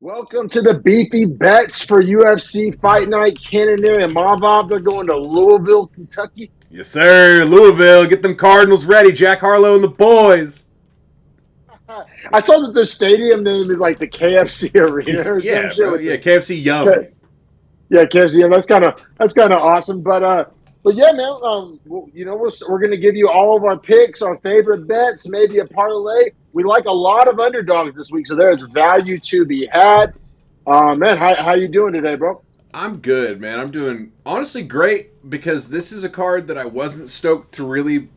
Welcome to the Beefy Bets for UFC Fight Night. Cannonier and Imavov, they're going to Louisville, Kentucky. Yes, sir. Louisville, get them Cardinals ready. Jack Harlow and the boys. I saw that the stadium name is like the KFC Arena or some Yeah, shit. bro. Yeah, KFC Yum. Yeah, KFC. Yeah, that's kind of awesome. But yeah, man. We're gonna give you all of our picks, our favorite bets, maybe a parlay. We like a lot of underdogs this week, so there's value to be had. Man, how you doing today, bro? I'm good, man. I'm doing honestly great because this is a card that I wasn't stoked to really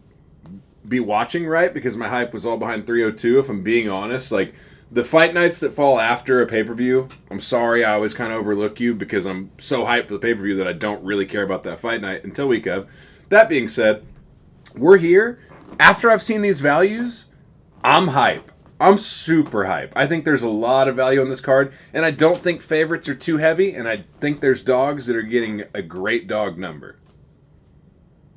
be watching, right? Because my hype was all behind 302, if I'm being honest. Like, the fight nights that fall after a pay-per-view, I'm sorry, I always kind of overlook you because I'm so hyped for the pay-per-view that I don't really care about that fight night until week of. That being said, we're here. After I've seen these values, I'm hype. I'm super hype. I think there's a lot of value on this card, and I don't think favorites are too heavy, and I think there's dogs that are getting a great dog number.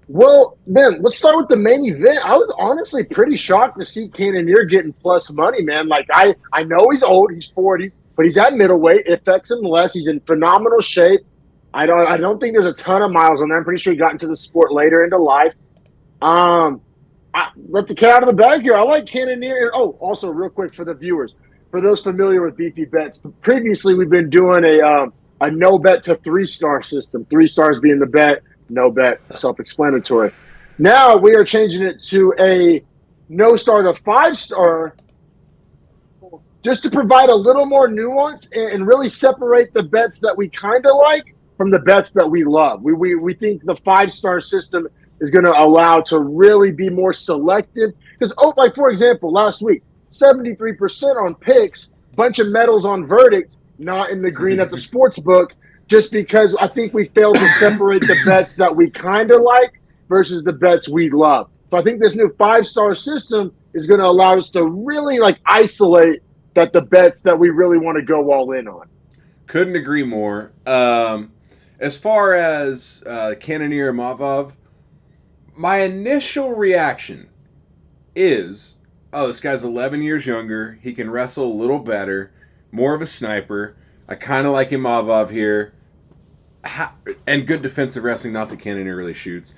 Well, man, let's start with the main event. I was honestly pretty shocked to see Cannonier getting plus money, man. Like I know he's old, he's 40, but he's at middleweight. It affects him less. He's in phenomenal shape. I don't think there's a ton of miles on there. I'm pretty sure he got into the sport later into life. Let the cat out of the bag here. I like Cannonier. Oh, also real quick for the viewers, for those familiar with Beefy Bets, previously we've been doing a no bet to 3-star system. 3 stars being the bet. No bet, self-explanatory. Now we are changing it to a no star to 5-star, just to provide a little more nuance and really separate the bets that we kind of like from the bets that we love. We think the 5-star system is going to allow to really be more selective. Because, like for example, last week, 73% on picks, bunch of medals on verdict, not in the green at the sports book, just because I think we failed to separate the bets that we kind of like versus the bets we love. So I think this new 5-star system is going to allow us to really isolate that the bets that we really want to go all in on. Couldn't agree more. As far as Cannonier Imavov, my initial reaction is, oh, this guy's 11 years younger. He can wrestle a little better, more of a sniper. I kind of like Imavov here. And good defensive wrestling, not that Cannonier really shoots.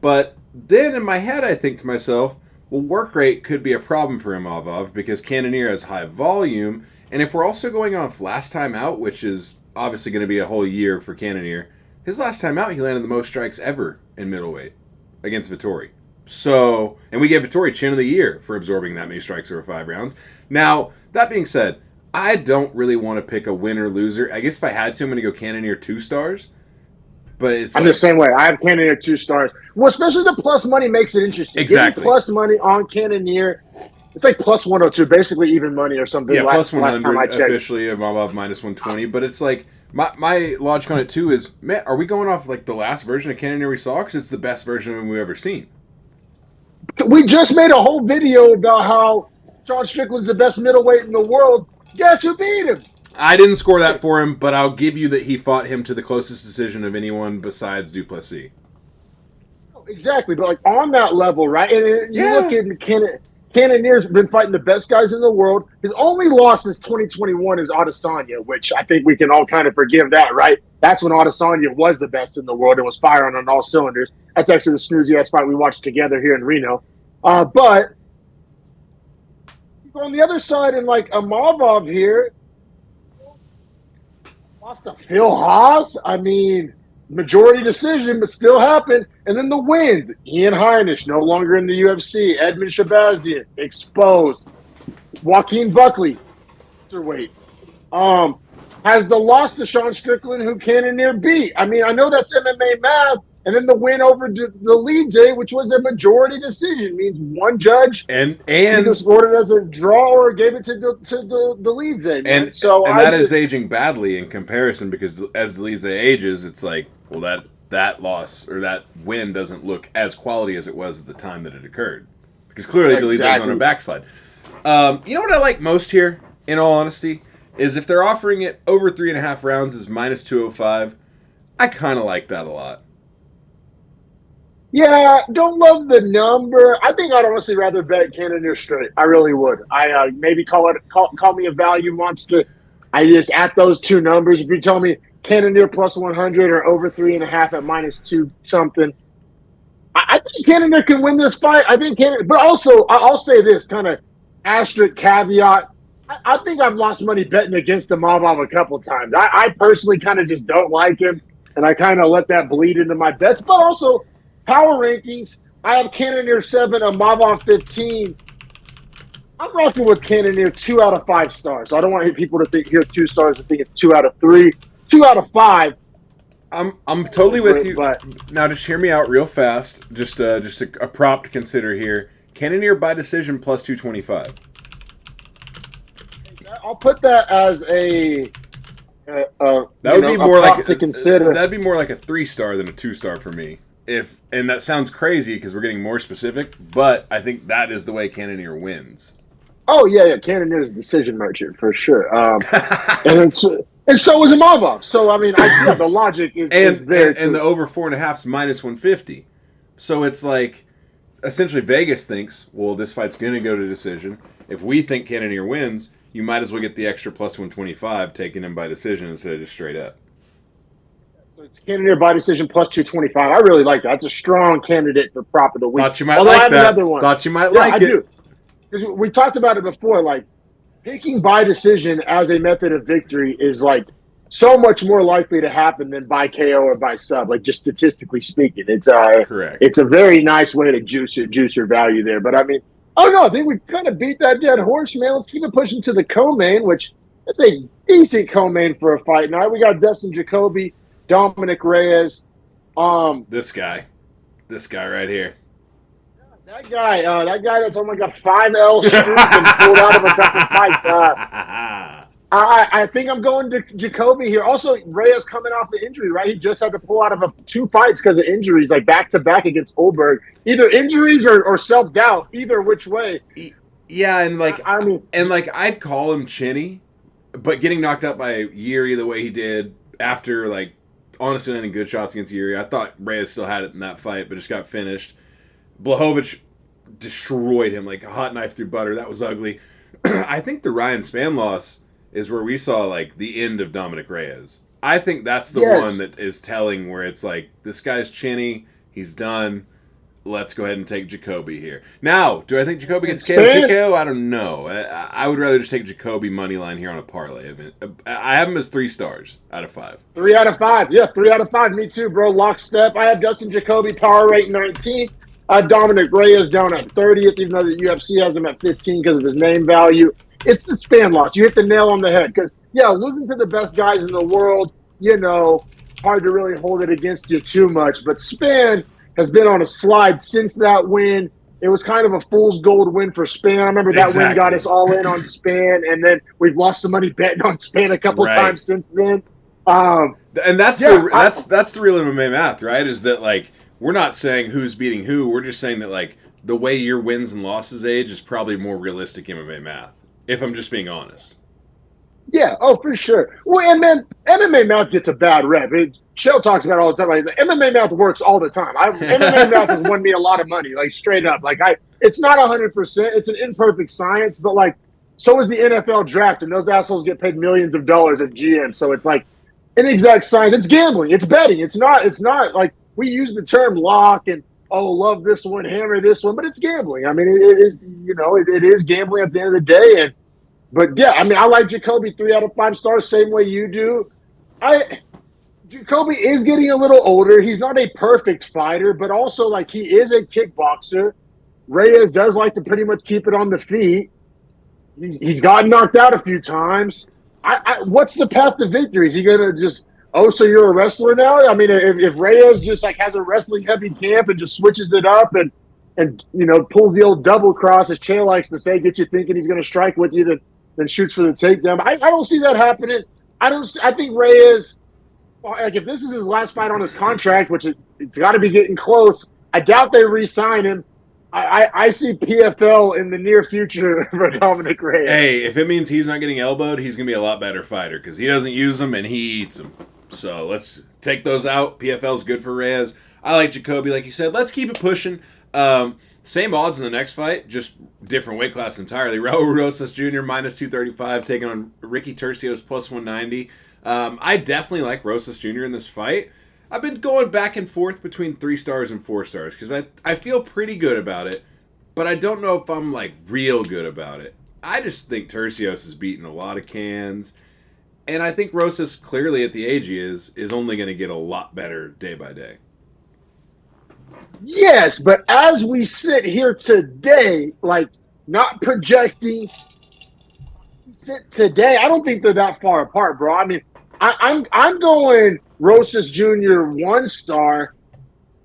But then in my head, I think to myself, well, work rate could be a problem for Imavov because Cannonier has high volume. And if we're also going off last time out, which is obviously going to be a whole year for Cannonier, his last time out, he landed the most strikes ever in middleweight against Vettori. So, and we gave Vettori Chin of the Year for absorbing that many strikes over 5 rounds. Now, that being said, I don't really want to pick a winner loser. I guess if I had to, I'm going to go Cannonier 2 stars. But I'm the same way. I have Cannonier 2 stars. Well, especially the plus money makes it interesting. Exactly. Getting plus money on Cannonier, it's like plus 102, basically even money or something. Yeah, plus 100 last time I checked. Officially, Imavov minus 120. But it's like, my logic on it too is, man, are we going off like the last version of Cannonier we saw? Because it's the best version of him we've ever seen. We just made a whole video about how Sean Strickland's the best middleweight in the world. Guess who beat him? I didn't score that for him, but I'll give you that he fought him to the closest decision of anyone besides Duplessis. Exactly, but on that level, right? And you look at Cannonier's been fighting the best guys in the world. His only loss since 2021 is Adesanya, which I think we can all kind of forgive that, right? That's when Adesanya was the best in the world and was firing on all cylinders. That's actually the snoozy-ass fight we watched together here in Reno. But on the other side, and Imavov here, lost to Phil Haas. I mean, majority decision, but still happened. And then the wins. Ian Heinisch, no longer in the UFC. Edmund Shabazian, exposed. Joaquin Buckley, weight. Has the loss to Sean Strickland, who Cannonier beat. I mean, I know that's MMA math. And then the win over the Leadze, which was a majority decision, means one judge and either scored it as a draw or gave it to the Leadze. And that is aging badly in comparison because as Leadze ages, it's like, well, that loss or that win doesn't look as quality as it was at the time that it occurred. Because clearly Leadze's on a backslide. You know what I like most here, in all honesty, is if they're offering it over 3.5 rounds as minus 205, I kind of like that a lot. Yeah, don't love the number. I think I'd honestly rather bet Cannonier straight. I really would. I maybe call me a value monster I just at those two numbers. If you tell me Cannonier plus 100 or over 3.5 at minus two something, I think Cannonier can win this fight. I think Cannonier, but also I'll say this kind of asterisk caveat. I think I've lost money betting against Imavov a couple times. I personally kind of just don't like him, and I kind of let that bleed into my bets. But also power rankings. I have Cannonier 7, Imavov 15. I'm rocking with Cannonier 2 out of 5 stars. So I don't want people to think here 2 stars and think it's 2 out of 3. 2 out of 5. I'm totally with you. But Now, just hear me out real fast. Just a prop to consider here. Cannonier by decision plus 225. I'll put that as a that would be more like to consider. That'd be more like a 3-star than a 2-star for me. And that sounds crazy because we're getting more specific, but I think that is the way Cannonier wins. Oh yeah, Cannonier is a decision merchant for sure. And so is Imavov. So I mean, the logic is there. And the over 4.5 is minus 150. So it's like essentially Vegas thinks, well, this fight's going to go to decision. If we think Cannonier wins, you might as well get the extra plus 125, taking him by decision instead of just straight up. So it's Cannonier by decision plus 225. I really like that. That's a strong candidate for prop of the week. Thought you might like that. Thought you might like it. I do. We talked about it before. Like picking by decision as a method of victory is like so much more likely to happen than by KO or by sub. Like just statistically speaking, it's correct. It's a very nice way to juice your value there. But I mean, oh no, I think we kind of beat that dead horse, man. Let's keep it pushing to the co-main, which it's a decent co-main for a fight night. We got Dustin Jacoby, Dominic Reyes. This guy right here. That guy that's only got 5 L streak and pulled out of a couple fights. I think I'm going to Jacoby here. Also, Reyes coming off the injury, right? He just had to pull out of 2 fights because of injuries, like back-to-back against Olberg. Either injuries or self-doubt, either which way. Yeah, and I'd call him chinny, but getting knocked out by Yuri the way he did after, like, honestly landing good shots against Yuri. I thought Reyes still had it in that fight, but just got finished. Blachowicz destroyed him like a hot knife through butter. That was ugly. I think the Ryan Spann loss is where we saw like the end of Dominic Reyes. I think that's the one that is telling, where it's like, this guy's chinny, he's done. Let's go ahead and take Jacoby here. Now, do I think Jacoby gets KO? I don't know. I would rather just take Jacoby money line here on a parlay. I have him as 3 stars out of 5. 3 out of 5. Yeah, 3 out of 5. Me too, bro. Lockstep. I have Dustin Jacoby power rate 19th. Dominic Reyes down at 30th, even though the UFC has him at 15 because of his name value. It's the Spann loss. You hit the nail on the head. Because, losing to the best guys in the world, hard to really hold it against you too much. But Spann has been on a slide since that win. It was kind of a fool's gold win for Spann. I remember that win got us all in on Spann, and then we've lost some money betting on Spann a couple times since then. And that's the real MMA math, right? Is that like, we're not saying who's beating who. We're just saying that, like, the way your wins and losses age is probably more realistic MMA math, if I'm just being honest. Yeah, for sure. Well, and then MMA math gets a bad rep. Shell talks about it all the time. Like, the MMA math works all the time. MMA math has won me a lot of money, like, straight up. Like, it's not 100%. It's an imperfect science, but, like, so is the NFL draft, and those assholes get paid millions of dollars at GM. So it's like inexact science. It's gambling. It's betting. It's not like, we use the term lock and, love this one, hammer this one, but it's gambling. I mean, it is, it is gambling at the end of the day. But yeah, I mean, I like Jacoby 3 out of 5 stars, same way you do. Jacoby is getting a little older. He's not a perfect fighter, but also, like, he is a kickboxer. Reyes does like to pretty much keep it on the feet. He's gotten knocked out a few times. What's the path to victory? Is he going to just, so you're a wrestler now? I mean, if Reyes just, like, has a wrestling heavy camp and just switches it up and pulls the old double cross, as Chael likes to say, get you thinking he's going to strike with you, then shoots for the takedown. I don't see that happening. I think Reyes, like, if this is his last fight on his contract, which it's got to be getting close, I doubt they re-sign him. I see PFL in the near future for Dominic Reyes. Hey, if it means he's not getting elbowed, he's going to be a lot better fighter because he doesn't use them and he eats them. So let's take those out. PFL's good for Reyes. I like Jacoby, like you said. Let's keep it pushing. Same odds in the next fight, just different weight class entirely. Raul Rosas Jr. minus 235 taking on Ricky Tercios plus 190. I definitely like Rosas Jr. in this fight. I've been going back and forth between 3 stars and 4 stars because I feel pretty good about it, but I don't know if I'm like real good about it. I just think Tercios has beaten a lot of cans, and I think Rosas clearly at the age he is only going to get a lot better day by day. Yes, but as we sit here today, like not projecting, sit today, I don't think they're that far apart, bro. I mean, I'm going Rosas Jr. 1 star,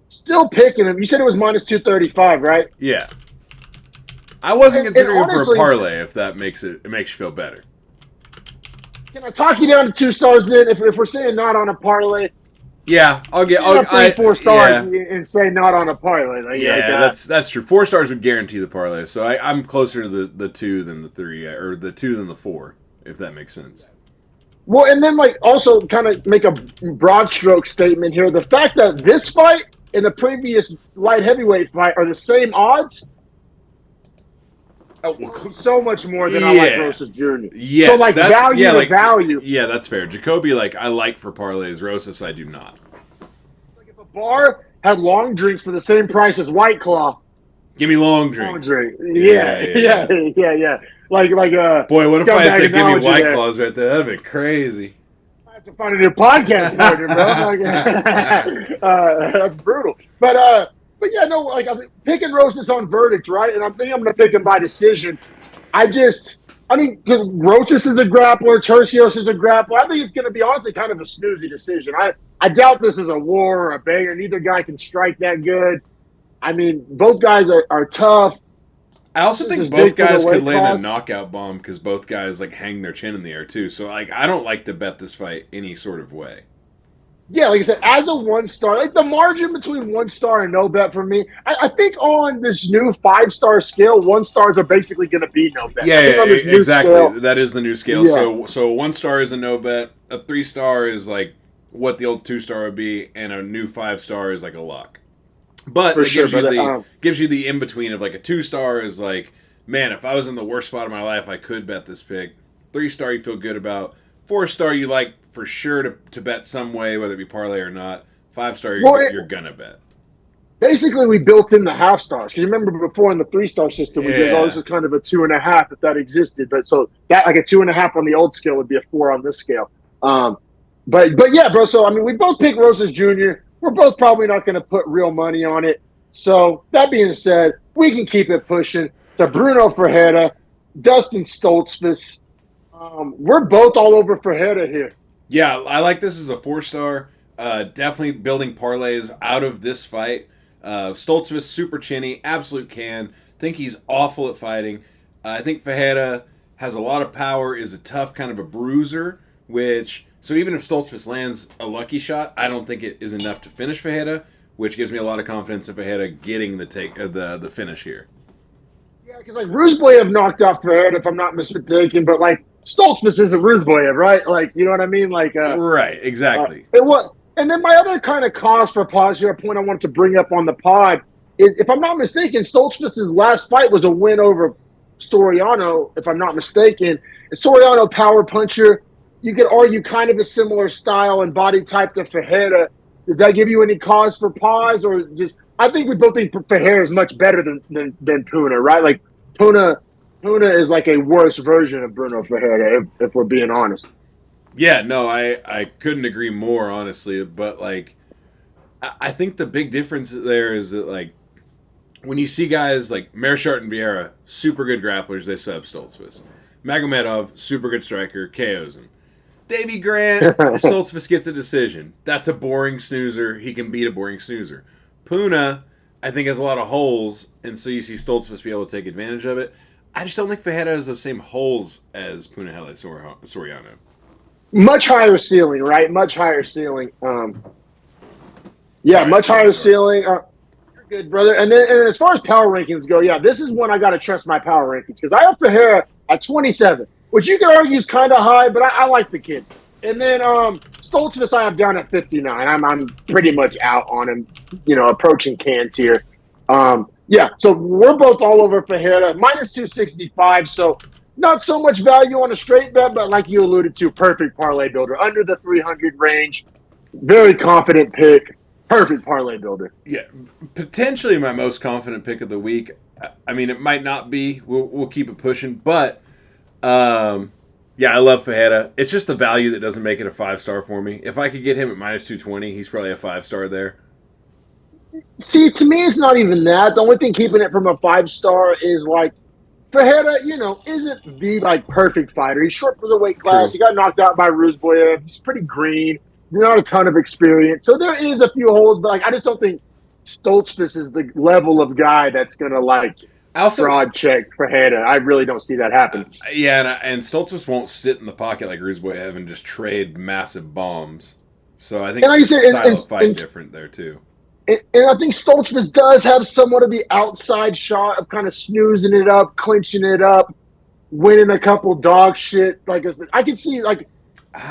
still picking him. You said it was minus 235, right? Yeah. I wasn't considering honestly, him for a parlay if that makes you feel better. Can I talk you down to 2 stars then? If we're saying not on a parlay, yeah, I'll 4 stars and say not on a parlay. That's true. 4 stars would guarantee the parlay, so I'm closer to the 2 than the 3, or the 2 than the 4, if that makes sense. Well, and then like also kind of make a broad stroke statement here: the fact that this fight and the previous light heavyweight fight are the same odds. Oh, well, so much more than I like Rosas Jr. Yes, so like value. Yeah, that's fair. Jacoby, like I like for parlays. Rosas, I do not. Like if a bar had long drinks for the same price as White Claw, give me long drinks. Long drink. Yeah. Like boy, what if I said give me White Claws right there? That'd be crazy. I have to find a new podcast partner, bro. That's brutal. But yeah, no, like I'm picking Rosas on verdict, right? And I think I'm going to pick him by decision. Mean, Rosas is a grappler, Tercios is a grappler. I think it's going to be honestly kind of a snoozy decision. I doubt this is a war or a banger. Neither guy can strike that good. I mean, both guys are tough. I also think both guys could land a knockout bomb because both guys like hang their chin in the air too. So like, I don't like to bet this fight any sort of way. Yeah, like I said, as a 1 star, like the margin between 1 star and no bet for me, I think on this new 5-star scale, 1 stars are basically going to be no bet. Yeah, exactly. That is the new scale. Yeah. So 1 star is a no bet. A 3 star is like what the old 2 star would be, and a new 5 star is like a lock. But it gives you the in between of like a 2 star is like, man, if I was in the worst spot of my life, I could bet this pick. 3 star you feel good about. 4 star you like for sure to bet some way, whether it be parlay or not. 5 star you're gonna bet. Basically, we built in the half stars because you remember before in the 3-star system we did this is kind of a 2.5 if that existed. But so that like a 2.5 on the old scale would be a 4 on this scale. But yeah, bro. So I mean, we both picked Rosas Jr. We're both probably not going to put real money on it. So that being said, we can keep it pushing to Bruno Ferreira, Dustin Stoltzfus. We're both all over Ferreira here. Yeah, I like this as a 4-star. Definitely building parlays out of this fight. Stoltzfus, super chinny, absolute can. Think he's awful at fighting. I think Ferreira has a lot of power, is a tough kind of a bruiser, so even if Stoltzfus lands a lucky shot, I don't think it is enough to finish Ferreira, which gives me a lot of confidence in Ferreira getting the finish here. Yeah, because like Ruzboyev knocked off Ferreira, if I'm not mistaken, but like Stoltzfus isn't Ruzboyev, right? Like, you know what I mean? Like, right, exactly. And then my other kind of cause for pause here, a point I wanted to bring up on the pod, is if I'm not mistaken, Stoltzfus' last fight was a win over Soriano, if I'm not mistaken. And Soriano, power puncher. You could argue kind of a similar style and body type to Ferreira. Does that give you any cause for pause, or just? I think we both think Ferreira is much better than Puna, right? Like Puna is like a worse version of Bruno Ferreira, if we're being honest. Yeah, no, I couldn't agree more, honestly. But like, I think the big difference there is that like when you see guys like Meerschaert and Vieira, super good grapplers, they sub Stoltzfus. Magomedov, super good striker, KOs him. Davey Grant, Stoltzfus gets a decision. That's a boring snoozer. He can beat a boring snoozer. Puna, I think, has a lot of holes, and so you see Stoltzfus be able to take advantage of it. I just don't think Ferreira has those same holes as Punahele Soriano. Much higher ceiling, right? Much higher ceiling. Much higher ceiling. You're good, brother. And then as far as power rankings go, yeah, this is when I got to trust my power rankings because I have Ferreira at 27. Which you can argue is kind of high, but I like the kid. And then Stoltzfus I have down at 59. I'm pretty much out on him, approaching can tier. Yeah, so we're both all over Fajeda. Minus 265, so not so much value on a straight bet, but like you alluded to, perfect parlay builder. Under the 300 range, very confident pick, perfect parlay builder. Yeah, potentially my most confident pick of the week. I mean, it might not be. We'll keep it pushing, but yeah, I love Fajeda. It's just the value that doesn't make it a 5-star for me. If I could get him at minus 220, he's probably a 5-star there. See, to me, it's not even that. The only thing keeping it from a 5-star is like Fajeda, isn't the like perfect fighter. He's short for the weight class. True. He got knocked out by Ruzboyev. He's pretty green. Not a ton of experience. So there is a few holes, but like I just don't think Stoltzfus is the level of guy that's gonna like fraud check Fajeda. I really don't see that happen. Yeah, and Stoltzfus won't sit in the pocket like Ruzboyev and just trade massive bombs. So I think like style of fight different there too. And I think Stoltzfus does have somewhat of the outside shot of kind of snoozing it up, clinching it up, winning a couple dog shit. Like I can see like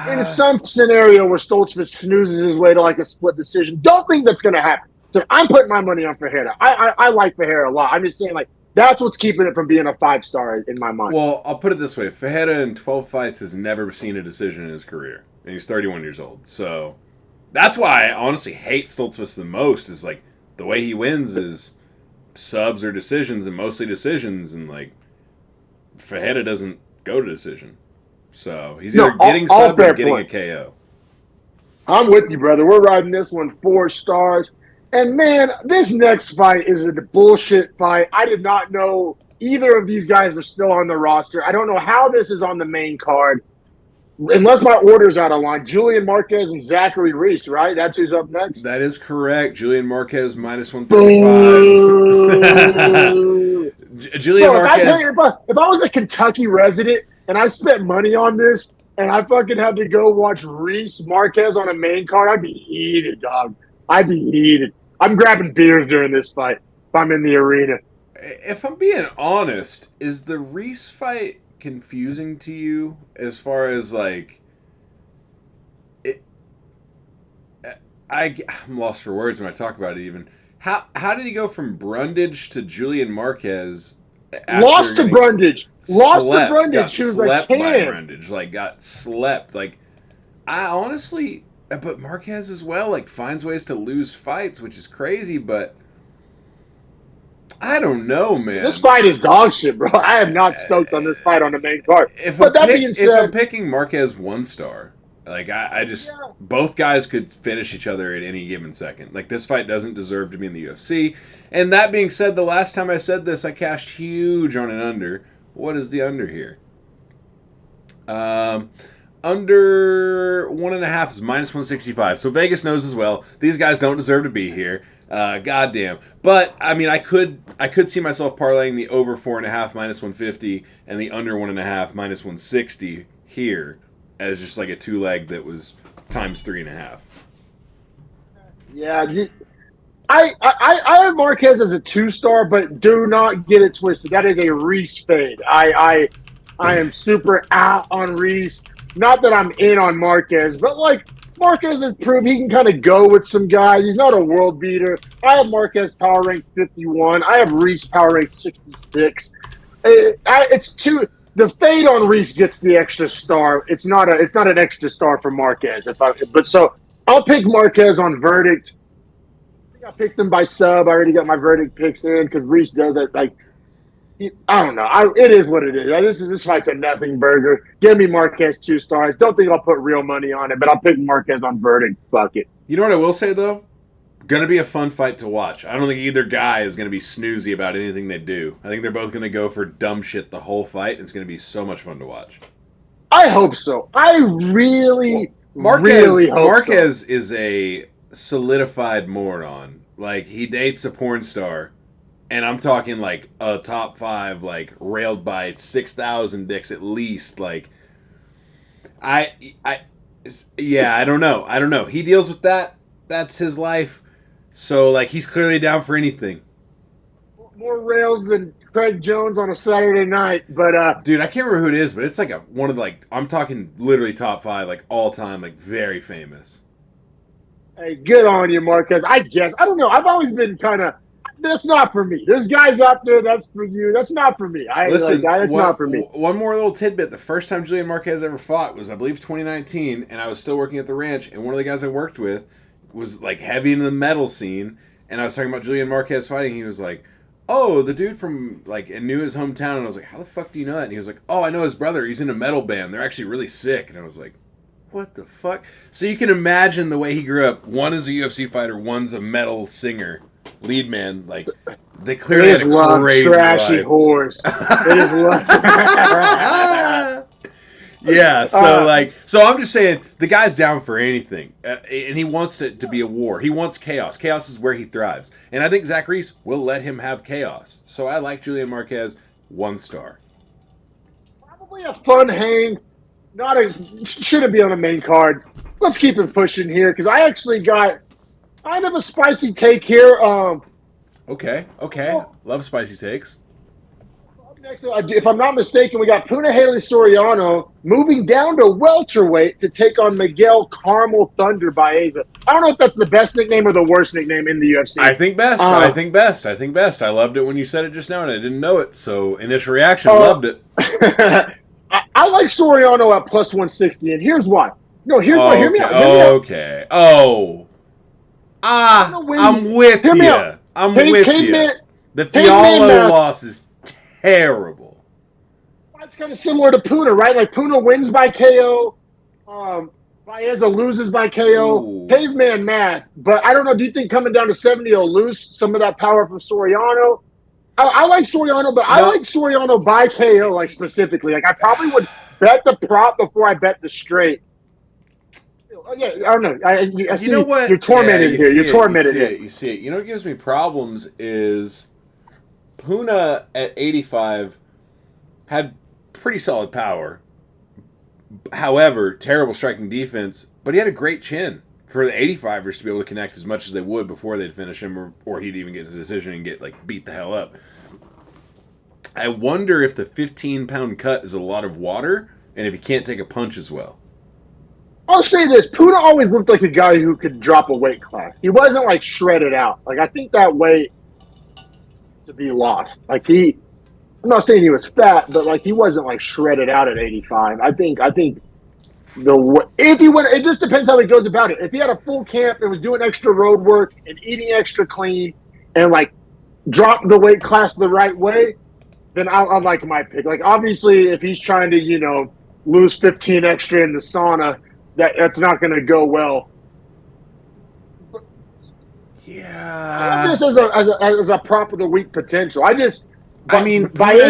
in some scenario where Stoltzfus snoozes his way to like a split decision. Don't think that's going to happen. So I'm putting my money on Fajeda. I like Fajeda a lot. I'm just saying like that's what's keeping it from being a 5-star in my mind. Well, I'll put it this way: Fajeda in 12 fights has never seen a decision in his career, and he's 31 years old. So. That's why I honestly hate Stoltzfus the most. Is like the way he wins is subs or decisions, and mostly decisions. And like Fajeda doesn't go to decision, so he's either getting sub or getting a KO. I'm with you, brother. We're riding this one 4 stars. And man, this next fight is a bullshit fight. I did not know either of these guys were still on the roster. I don't know how this is on the main card. Unless my order's out of line, Julian Marquez and Zachary Reese, right? That's who's up next. That is correct. Julian Marquez minus 135. Julian Marquez. If I was a Kentucky resident and I spent money on this and I fucking had to go watch Reese Marquez on a main card, I'd be heated, dog. I'd be heated. I'm grabbing beers during this fight if I'm in the arena. If I'm being honest, is the Reese fight confusing to you as far as like I'm lost for words when I talk about it. Even how did he go from Brundage to Julian Marquez? Lost to Brundage. Got slept by Brundage. Like got slept. Like I honestly, but Marquez as well. Like finds ways to lose fights, which is crazy. But I don't know, man. This fight is dog shit, bro. I am not stoked on this fight on the main card. If I'm picking Marquez 1-star, like I just both guys could finish each other at any given second. Like this fight doesn't deserve to be in the UFC. And that being said, the last time I said this, I cashed huge on an under. What is the under here? Under 1.5 is minus 165. So Vegas knows as well. These guys don't deserve to be here. Goddamn. But I mean, I could see myself parlaying the over 4.5 minus 150 and the under 1.5 minus 160 here as just like a 2-leg that was times 3.5. Yeah, I have Marquez as a 2-star, but do not get it twisted. That is a Reese fade. I am super out on Reese. Not that I'm in on Marquez, but like Marquez has proved he can kind of go with some guys. He's not a world beater. I have Marquez power ranked 51. I have Reese power ranked 66. It's too. The fade on Reese gets the extra star. It's not an extra star for Marquez. So I'll pick Marquez on verdict. I think I picked him by sub. I already got my verdict picks in because Reese does it like. I don't know. It is what it is. This fight's a nothing burger. Give me Marquez 2 stars. Don't think I'll put real money on it, but I'll pick Marquez on verdict. Fuck it. You know what I will say though? Gonna be a fun fight to watch. I don't think either guy is gonna be snoozy about anything they do. I think they're both gonna go for dumb shit the whole fight. It's gonna be so much fun to watch. I hope so. I really hope Marquez so. is a solidified moron. Like he dates a porn star. And I'm talking like a top 5, like railed by 6,000 dicks at least. Like, I don't know. He deals with that. That's his life. So like, he's clearly down for anything. More rails than Craig Jones on a Saturday night, but dude, I can't remember who it is, but it's like one of the, like I'm talking literally top 5, like all time, like very famous. Hey, good on you, Marquez. I guess I don't know. I've always been kind of. That's not for me. There's guys out there that's for you. That's not for me. Listen, That's not for me. one more little tidbit. The first time Julian Marquez ever fought was, I believe, 2019, and I was still working at the ranch, and one of the guys I worked with was like heavy into the metal scene, and I was talking about Julian Marquez fighting. He was like, "Oh, the dude from like," and knew his hometown, and I was like, "How the fuck do you know that?" And he was like, "Oh, I know his brother. He's in a metal band. They're actually really sick." And I was like, "What the fuck?" So you can imagine the way he grew up. One is a UFC fighter, one's a metal singer, lead man. Like, they clearly had a crazy trashy life. horse. It is love. Yeah, so I'm just saying the guy's down for anything, and he wants it to be a war. He wants chaos. Chaos is where he thrives, and I think Zach Reese will let him have chaos. So I like Julian Marquez, 1 star. Probably a fun hang. Shouldn't be on the main card. Let's keep it pushing here because I actually got kind of a spicy take here. Okay, love spicy takes. Next, if I'm not mistaken, we got Puna Haley Soriano moving down to welterweight to take on Miguel Carmel Thunder Baeza. I don't know if that's the best nickname or the worst nickname in the UFC. I think best. I think best. I loved it when you said it just now, and I didn't know it. So initial reaction, loved it. I like Soriano at plus 160, and here's why. No, here's why. Hear me out. Okay. I'm with you. I'm with you. The Fiallo loss is terrible. It's kind of similar to Puna, right? Like Puna wins by KO. Baeza loses by KO. Ooh. Caveman math. But I don't know. Do you think coming down to 70 he'll lose some of that power from Soriano? I like Soriano, but I like Soriano by KO, like specifically. Like I probably would bet the prop before I bet the straight. Yeah, I don't know. I see, you know what? You're tormented here. You're tormented here. You see it. You know what gives me problems is Puna at 85 had pretty solid power. However, terrible striking defense, but he had a great chin for the 85ers to be able to connect as much as they would before they'd finish him, or he'd even get the decision and get like beat the hell up. I wonder if the 15-pound cut is a lot of water, and if he can't take a punch as well. I'll say this: Puna always looked like a guy who could drop a weight class. He wasn't like shredded out. Like I think that weight to be lost. Like I'm not saying he was fat, but like he wasn't like shredded out at 85. I think if he went, it just depends how he goes about it. If he had a full camp and was doing extra road work and eating extra clean and like dropped the weight class the right way, then I like my pick. Like obviously, if he's trying to lose 15 extra in the sauna, that's not going to go well. Yeah, I have this as a prop of the week potential. Puna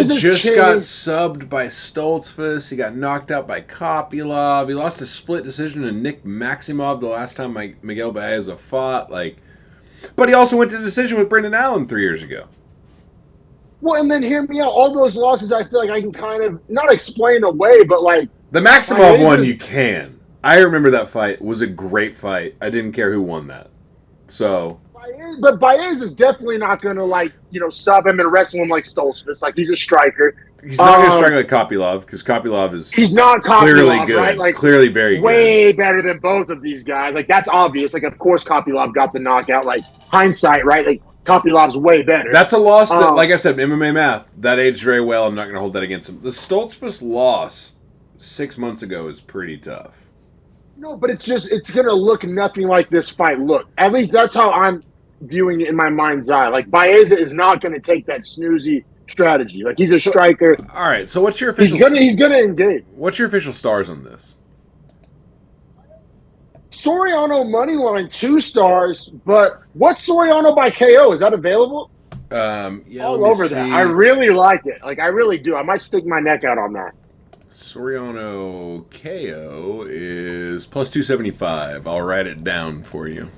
just got subbed by Stoltzfus. He got knocked out by Kopylov. He lost a split decision to Nick Maximov the last time Miguel Baeza fought. But he also went to decision with Brendan Allen 3 years ago. Well, and then hear me out. All those losses, I feel like I can kind of not explain away, but like the Maximov one, you can. I remember that fight. It was a great fight. I didn't care who won that. So. But Baez is definitely not going to sub him and wrestle him like Stoltzfus. Like he's a striker. He's not going to strike like Kopylov because Kopylov is clearly good, right? Like clearly very good, way better than both of these guys. Like that's obvious. Like of course Kopylov got the knockout. Like hindsight, right? Like Kopylov's way better. That's a loss that, like I said, MMA math that aged very well. I'm not going to hold that against him. The Stoltzfus loss 6 months ago is pretty tough. No, but it's going to look nothing like this fight looked. At least that's how I'm viewing it in my mind's eye. Like Baeza is not going to take that snoozy strategy. Like he's a striker. All right. So what's your official? He's going to engage. What's your official stars on this? Soriano money line 2 stars, but what's Soriano by KO? Is that available? Yeah, all over that. I really like it. Like I really do. I might stick my neck out on that. Soriano KO is plus 275. I'll write it down for you.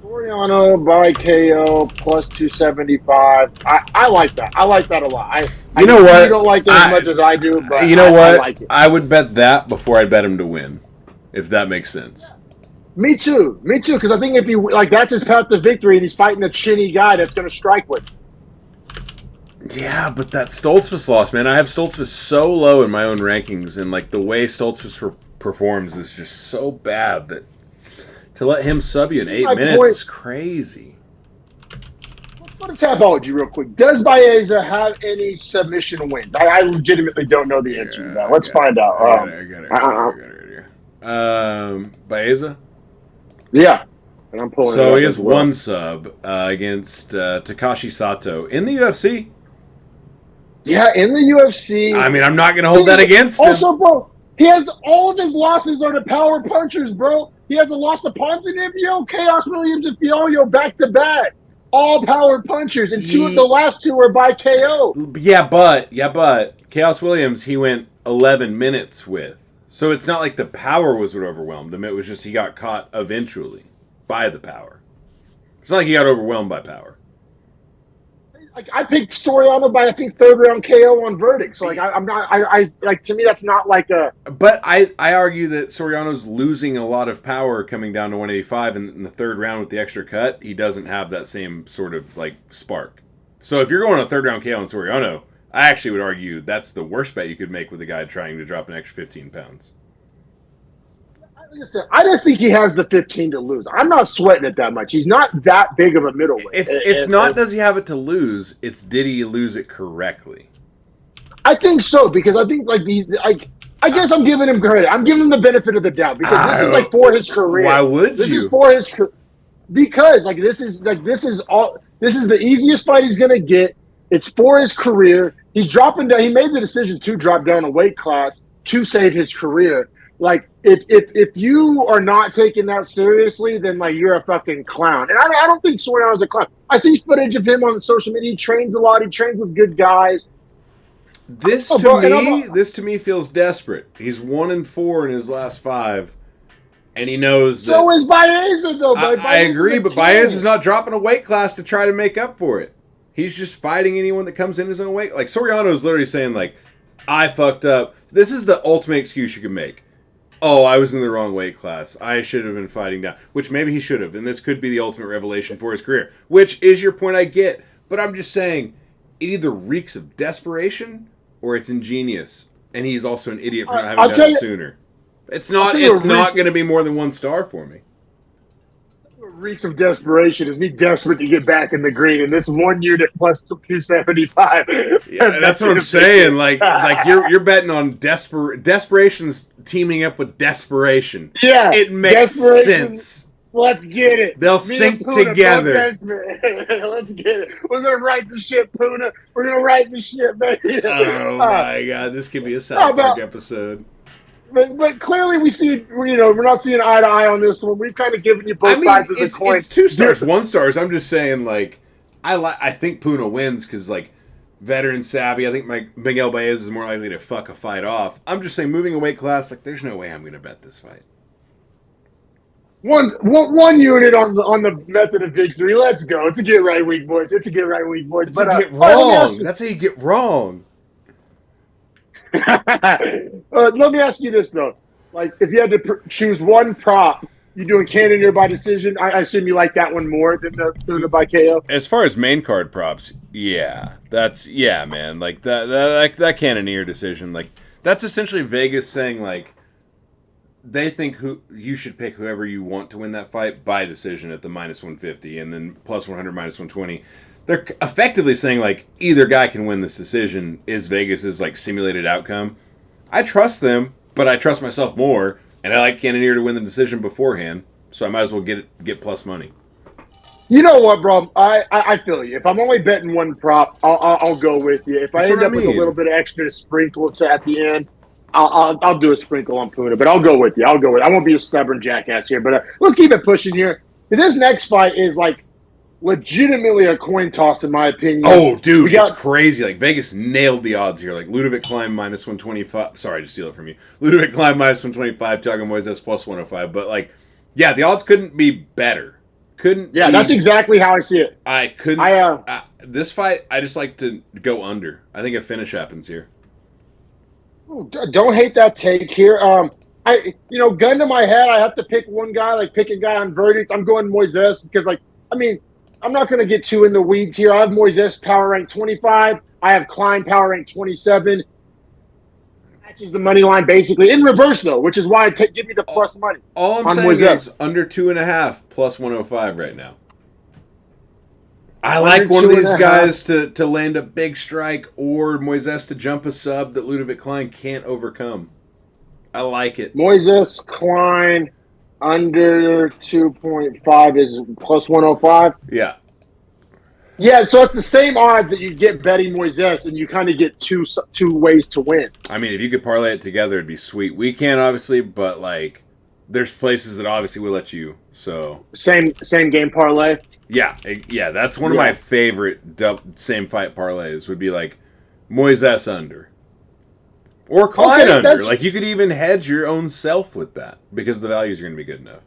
Soriano by KO plus 275. I like that. I like that a lot. You know what? You don't like it as much as I do, but you know what? I like it. I would bet that before I'd bet him to win, if that makes sense. Me too. Because I think if he that's his path to victory, and he's fighting a chinny guy that's going to strike with. Yeah, but that Stoltzfus loss, man. I have Stoltzfus so low in my own rankings, and the way Stoltzfus performs is just so bad that to let him sub you in 8 minutes is crazy. Go to Tapology real quick. Does Baeza have any submission wins? I legitimately don't know the answer to that. Let's find out. I got it right here. Baeza? Yeah. And I'm pulling So it up he has as well. one sub against Takashi Sato in the UFC. Yeah, in the UFC. I mean, I'm not going to hold that against him. Also, bro, he has all of his losses are to power punchers, bro. He has a loss to Ponzinibbio, Chaos Williams, and Fiolio back to back. All power punchers, and the last two were by KO. Yeah, but Chaos Williams, he went 11 minutes with. So it's not like the power was what overwhelmed him. It was just he got caught eventually by the power. It's not like he got overwhelmed by power. I picked Soriano by, I think, third round KO on verdict. So I'm not to me that's not like a. But I argue that Soriano's losing a lot of power coming down to 185 in the third round with the extra cut. He doesn't have that same sort of like spark. So if you're going a third round KO on Soriano, I actually would argue that's the worst bet you could make with a guy trying to drop an extra 15 pounds. I just think he has the 15 to lose. I'm not sweating it that much. He's not that big of a middleweight. It's not does he have it to lose, it's did he lose it correctly? I think so, because I think like these I guess I'm giving him credit. I'm giving him the benefit of the doubt because this is like for his career. Why would this you? This is for his because this is the easiest fight he's gonna get. It's for his career. He's dropping down. He made the decision to drop down a weight class to save his career. Like if you are not taking that seriously, then like you're a fucking clown. And I don't think Soriano's a clown. I see footage of him on social media. He trains a lot. He trains with good guys. This to me feels desperate. He's 1-4 in his last 5, and he knows that. So is Baeza though. I agree, but Baez is not dropping a weight class to try to make up for it. He's just fighting anyone that comes in his own weight. Like Soriano is literally saying like, "I fucked up." This is the ultimate excuse you can make. Oh, I was in the wrong weight class. I should have been fighting down. Which maybe he should have. And this could be the ultimate revelation for his career. Which is your point I get. But I'm just saying, it either reeks of desperation or it's ingenious. And he's also an idiot for not having done it sooner. It's not going to be more than 1 star for me. What reeks of desperation is me desperate to get back in the green. And this 1 unit plus 275. Yeah, that's what I'm saying. Like you're betting on desperation's teaming up with desperation. Yeah, it makes sense. Let's get it. They'll sync together. Let's get it. We're gonna write the shit, Puna. We're gonna write the shit, baby. Oh my god, this could be a South Park episode. But clearly we see, we're not seeing eye to eye on this one. We've kind of given you both sides of the coin. It's 2 stars, 1 stars. I'm just saying, like, I think Puna wins because, like, veteran savvy. I think Miguel Baez is more likely to fuck a fight off. I'm just saying, moving a weight class, like, there's no way I'm going to bet this fight. One unit on the method of victory. Let's go. It's a get right week, boys. It's a get right week, boys. But get wrong. That's how you get wrong. Let me ask you this though: like, if you had to choose one prop, you doing Cannonier by decision? I assume you like that one more than the by KO. As far as main card props, man. Like that Cannonier decision, like that's essentially Vegas saying like they think you should pick whoever you want to win that fight by decision at the -150 and then +100 -120. They're effectively saying, like, either guy can win this decision is Vegas's, like, simulated outcome. I trust them, but I trust myself more, and I like Cannonier to win the decision beforehand, so I might as well get plus money. You know what, bro? I feel you. If I'm only betting one prop, I'll go with you. If I end up with a little bit of extra to sprinkle at the end, I'll do a sprinkle on Puna, but I'll go with you. I won't be a stubborn jackass here, but let's keep it pushing here. This next fight is, like, legitimately a coin toss in my opinion. Oh, dude, it's crazy. Like, Vegas nailed the odds here. Like, Ludovic Klein -125. Sorry to steal it from you. Ludovic Klein -125, Thiago Moises +105. But, like, yeah, the odds couldn't be better. That's exactly how I see it. I couldn't. This fight, I just like to go under. I think a finish happens here. Don't hate that take here. Gun to my head, I have to pick one guy, like pick a guy on verdict. I'm going Moises because, like, I mean, I'm not going to get too in the weeds here. I have Moises power rank 25. I have Klein power rank 27. Matches the money line basically in reverse though, which is why I give me the plus money. All I'm saying is under 2.5 +105 right now. I like one of these guys to land a big strike or Moises to jump a sub that Ludovic Klein can't overcome. I like it. Moises Klein under 2.5 is plus 105. Yeah. Yeah, so it's the same odds that you get betting Moises, and you kind of get two ways to win. I mean, if you could parlay it together, it'd be sweet. We can't, obviously, but, like, there's places that obviously will let you, so. Same game parlay? Yeah, that's one of my favorite same fight parlays would be, like, Moises under. Or Klein under. Like, you could even hedge your own self with that because the values are going to be good enough.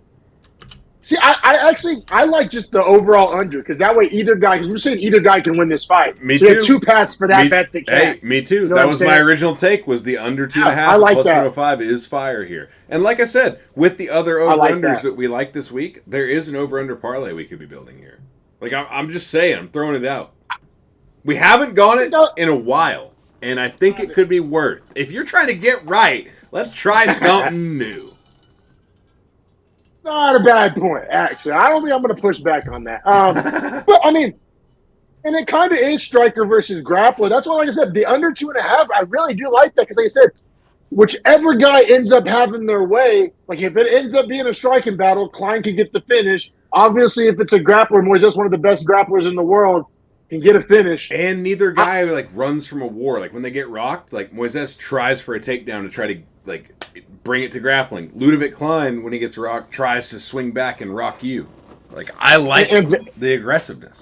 See, I like just the overall under because that way either guy, because we're saying either guy can win this fight. Me so too. You have two paths for that bet to catch. Hey, me too. You know that was my original take was the under 2.5 like plus that. 105 is fire here. And like I said, with the other over-unders that we like this week, there is an over-under parlay we could be building here. Like, I'm just saying, I'm throwing it out. We haven't gone it in a while, and I think it could be worth. If you're trying to get right, let's try something new. Not a bad point, actually. I don't think I'm going to push back on that. But, I mean, and it kind of is striker versus grappler. That's why, like I said, the under 2.5, I really do like that because, like I said, whichever guy ends up having their way, like if it ends up being a striking battle, Klein can get the finish. Obviously, if it's a grappler, Moises, one of the best grapplers in the world, can get a finish. And neither guy, runs from a war. Like, when they get rocked, like, Moises tries for a takedown to try to, bring it to grappling. Ludovic Klein, when he gets rocked, tries to swing back and rock you. Like, I like the aggressiveness.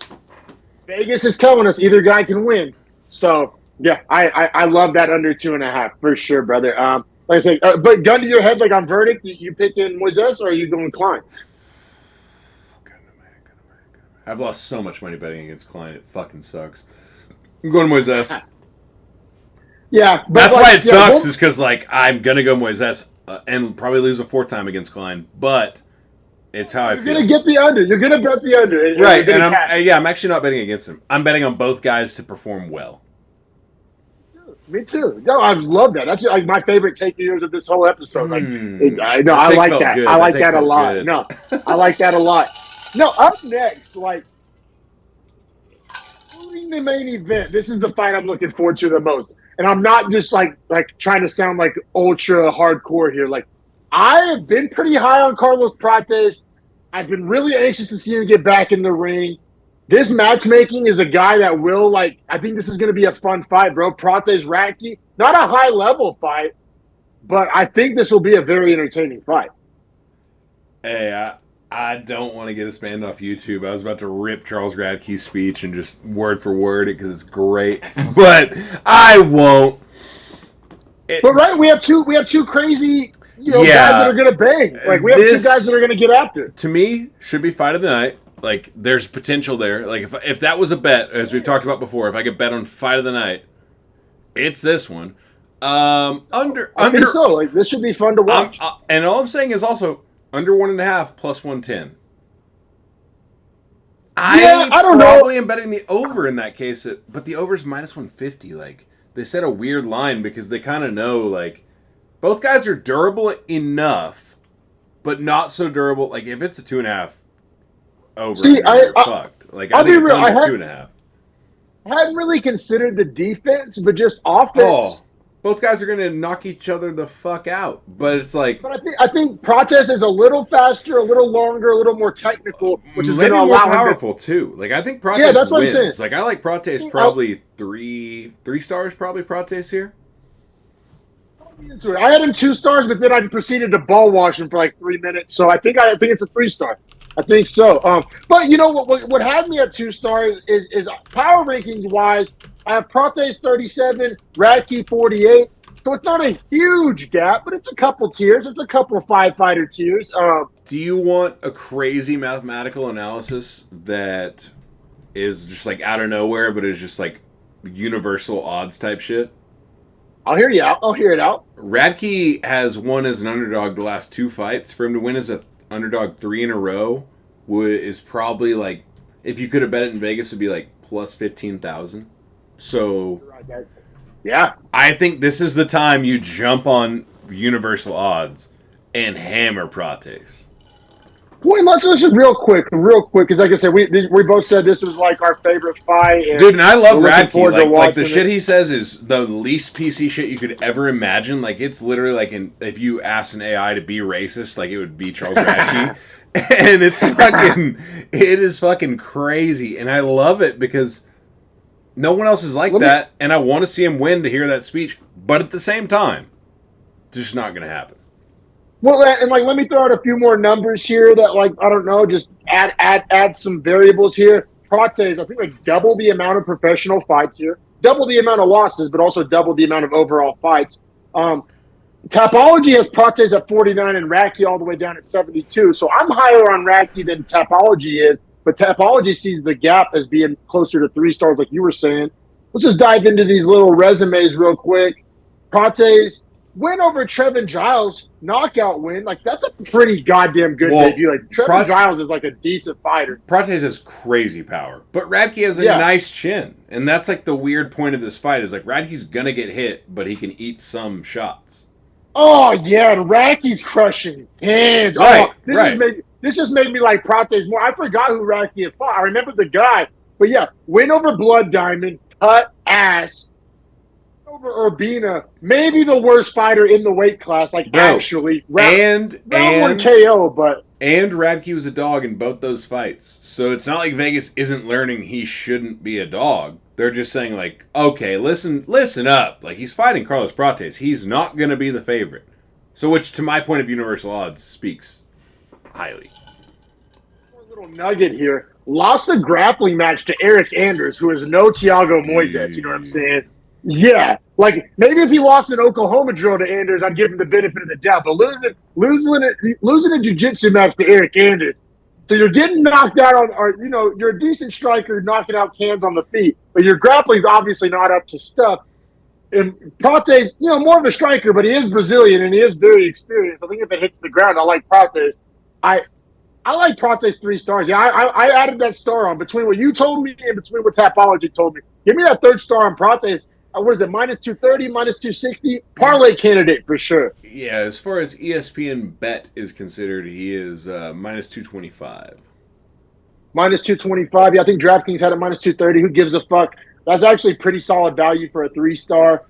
Vegas is telling us either guy can win. So, yeah, I love that under 2.5 for sure, brother. Like I say, but gun to your head, like on verdict, you picking Moises or are you going Klein? I've lost so much money betting against Klein. It fucking sucks. I'm going Moises. Yeah. That's why it sucks is because, I'm going to go Moises and probably lose a fourth time against Klein. But it's how I feel. You're going to get the under. You're going to bet the under. Right. And I'm actually not betting against him. I'm betting on both guys to perform well. Me too. No, I love that. That's like my favorite take of yours of this whole episode. I like that. Good. I like that a lot. Good. No, I like that a lot. No, up next, including the main event, this is the fight I'm looking forward to the most. And I'm not just like trying to sound like ultra hardcore here. Like, I have been pretty high on Carlos Prates. I've been really anxious to see him get back in the ring. This matchmaking is a guy that will, I think this is going to be a fun fight, bro. Prates Ratke, not a high-level fight, but I think this will be a very entertaining fight. Hey, I don't want to get us banned off YouTube. I was about to rip Charles Radke's speech and just word for word it because it's great, but I won't. But right, we have two crazy, guys that are going to bang. We have two guys that are going to get after. To me, should be fight of the night. There's potential there. If that was a bet, as we've talked about before, if I could bet on fight of the night, it's this one. I think so. This should be fun to watch. And all I'm saying is also under 1.5 plus 110. I don't know. Probably am betting the over in that case, but the over's minus 150. They set a weird line because they kind of know both guys are durable enough, but not so durable. If it's a 2.5. Over. See, I fucked. I think it's real, under 2.5. I hadn't really considered the defense, but just offense. Both guys are going to knock each other the fuck out. But it's But I think Prates is a little faster, a little longer, a little more technical, which is going to allow more powerful too. I think Prates that's wins. What I'm saying. I like Prates probably three stars. Probably Prates here. I had him 2 stars, but then I proceeded to ball wash him for 3 minutes. So I think it's a 3-star. I think so. But you know what had me at 2 stars is power rankings wise, I have Prates 37, Radke 48. So it's not a huge gap, but it's a couple tiers. It's a couple 5-fighter tiers. Do you want a crazy mathematical analysis that is just out of nowhere, but is just universal odds type shit? I'll hear you out. I'll hear it out. Radke has won as an underdog the last 2 fights. For him to win as an underdog 3 in a row is probably if you could have bet it in Vegas, it'd be plus 15,000. So, yeah, I think this is the time you jump on universal odds and hammer Prates. Well, let's listen real quick, because like I said, we both said this was like our favorite fight, and Dude, and I love we're looking Radke. forward to Like the watching shit it. he says is the least PC shit you could ever imagine. Like it's literally like if you asked an AI to be racist, like it would be Charles Radke. And it is fucking crazy. And I love it because no one else is like that. And I want to see him win to hear that speech. But at the same time, it's just not going to happen. Well, and like, let me throw out a few more numbers here that, like, I don't know, just add some variables here. Prates, I think, like double the amount of professional fights here, double the amount of losses, but also double the amount of overall fights. Tapology has Prates at 49 and Radke all the way down at 72. So I'm higher on Radke than Tapology is, but Tapology sees the gap as being closer to 3 stars, like you were saying. Let's just dive into these little resumes real quick. Prates win over Trevin Giles, knockout win. Like, that's a pretty goddamn good debut. Like, Trevin Giles is like a decent fighter. Prates has crazy power, but Radke has a nice chin. And that's like the weird point of this fight is like Radke's going to get hit, but he can eat some shots. Oh, yeah, and Radke's crushing hands. Right, This just made me like Prates more. I forgot who Radke had fought. I remember the guy. But, yeah, win over Blood Diamond, cut ass. Over Urbina, maybe the worst fighter in the weight class, like actually. Round one KO, but and Radke was a dog in both those fights. So it's not like Vegas isn't learning he shouldn't be a dog. They're just saying like, okay, listen up. Like he's fighting Carlos Prates. He's not gonna be the favorite. So which to my point of universal odds speaks highly. A little nugget here. Lost a grappling match to Eric Anders, who is no Thiago Moises, you know what I'm saying? Yeah, like maybe if he lost an Oklahoma drill to Anders, I'd give him the benefit of the doubt. But losing a jiu-jitsu match to Eric Anders, so you're getting knocked out on, or you're a decent striker, knocking out cans on the feet, but your grappling's obviously not up to stuff. And Prates, more of a striker, but he is Brazilian and he is very experienced. I think if it hits the ground, I like Prates. I like Prates 3 stars. Yeah, I added that star on between what you told me and between what Tapology told me. Give me that 3rd star on Prates. What is it, minus 230, minus 260? Parlay candidate for sure. Yeah, as far as ESPN bet is considered, he is minus 225. Minus 225. Yeah, I think DraftKings had it minus 230. Who gives a fuck? That's actually pretty solid value for a 3 star.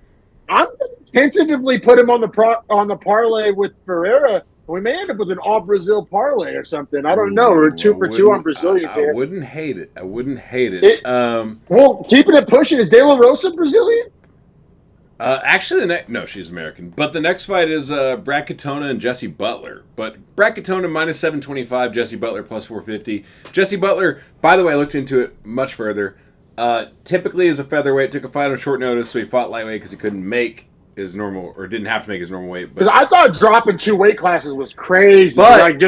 I'm going to tentatively put him on the parlay with Ferreira. We may end up with an all-Brazil parlay or something. I don't know. We're 2 for 2 on Brazilians here. I wouldn't hate it. Well, keeping it pushing, is De La Rosa Brazilian? Actually, no, she's American. But the next fight is Brad Katona and Jesse Butler. But Brad Katona minus 725, Jesse Butler plus 450. Jesse Butler, by the way, I looked into it much further. Typically is a featherweight. Took a fight on short notice, so he fought lightweight because he couldn't make his normal, or didn't have to make his normal weight. Because I thought dropping 2 weight classes was crazy. But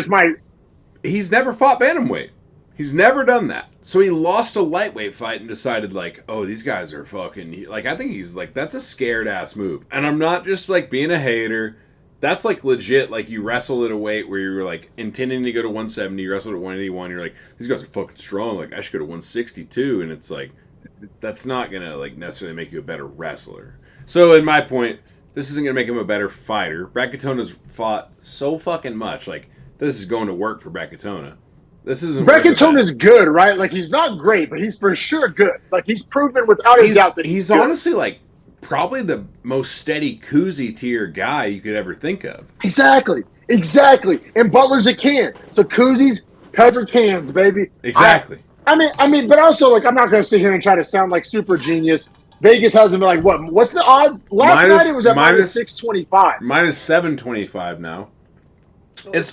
he's never fought bantamweight. He's never done that. So he lost a lightweight fight and decided like, oh, these guys are fucking, like, I think he's like, that's a scared ass move. And I'm not just like being a hater. That's like legit. Like you wrestled at a weight where you were like intending to go to 170, you wrestled at 181. You're like, these guys are fucking strong. Like I should go to 162. And it's like, that's not going to like necessarily make you a better wrestler. So in my point, this isn't going to make him a better fighter. Brad Katona's fought so fucking much. Like this is going to work for Brad Katona. This isn't. Brad Katona's good, right? Like he's not great, but he's for sure good. Like he's proven without a doubt that he's honestly like probably the most steady Kuzi tier guy you could ever think of. Exactly. And Butler's a can. So Kuzi's cover cans, baby. Exactly. I mean, but also like I'm not going to sit here and try to sound like super genius. Vegas hasn't been like what? What's the odds? Last night it was at minus 625. Minus 725 now.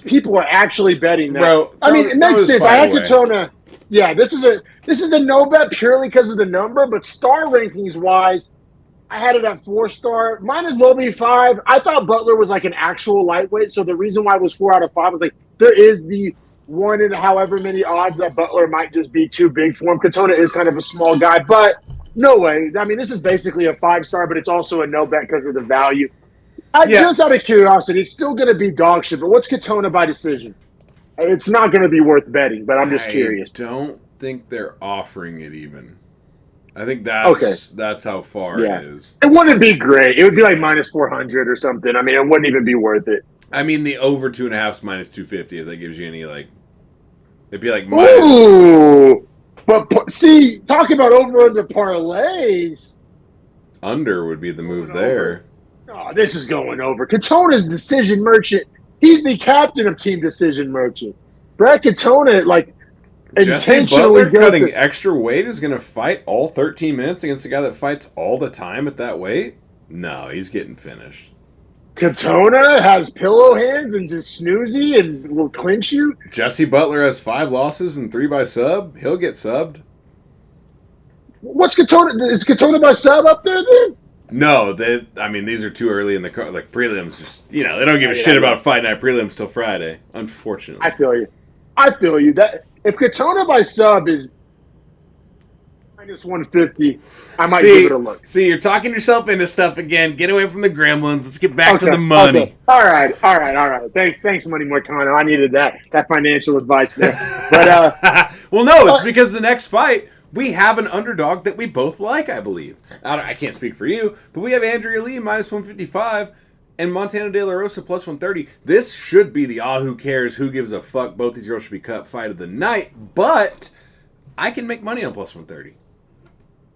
People are actually betting that. Bro, I mean, it makes sense. I had Katona. Yeah, this is a no bet purely because of the number, but star rankings wise, I had it at 4 star. Mine is well be 5. I thought Butler was like an actual lightweight, so the reason why it was 4 out of 5 was like there is the 1 in however many odds that Butler might just be too big for him. Katona is kind of a small guy, but no way. I mean, this is basically a 5 star, but it's also a no bet because of the value. Just out of curiosity, it's still going to be dog shit, but what's Katona by decision? It's not going to be worth betting, but I'm just curious. I don't think they're offering it even. I think that's how far it is. It wouldn't be great. It would be like minus 400 or something. I mean, it wouldn't even be worth it. I mean, the over 2.5 is minus 250 if that gives you any like It'd be like Ooh, but see, talking about over under parlays. under would be the move there. Oh, this is going over. Katona's Decision Merchant. He's the captain of Team Decision Merchant. Brad Katona, like, Jesse intentionally Butler cutting extra weight is going to fight all 13 minutes against a guy that fights all the time at that weight? No, he's getting finished. Katona has pillow hands and just snoozy and will clinch you. Jesse Butler has 5 losses and 3 by sub. He'll get subbed. What's Katona? Is Katona by sub up there then? No, these are too early in the like prelims. Just they don't give a shit about fight night prelims till Friday. Unfortunately, I feel you. That if Katona by sub is minus 150, I might give it a look. See, you're talking yourself into stuff again. Get away from the gremlins. Let's get back to the money. Okay. All right. Thanks, Money Moicano. I needed that financial advice there. But well, no, it's because the next fight. We have an underdog that we both like, I believe. I can't speak for you, but we have Andrea Lee minus 155 and Montana De La Rosa plus 130. This should be the who cares, who gives a fuck, both these girls should be cut fight of the night, but I can make money on plus 130.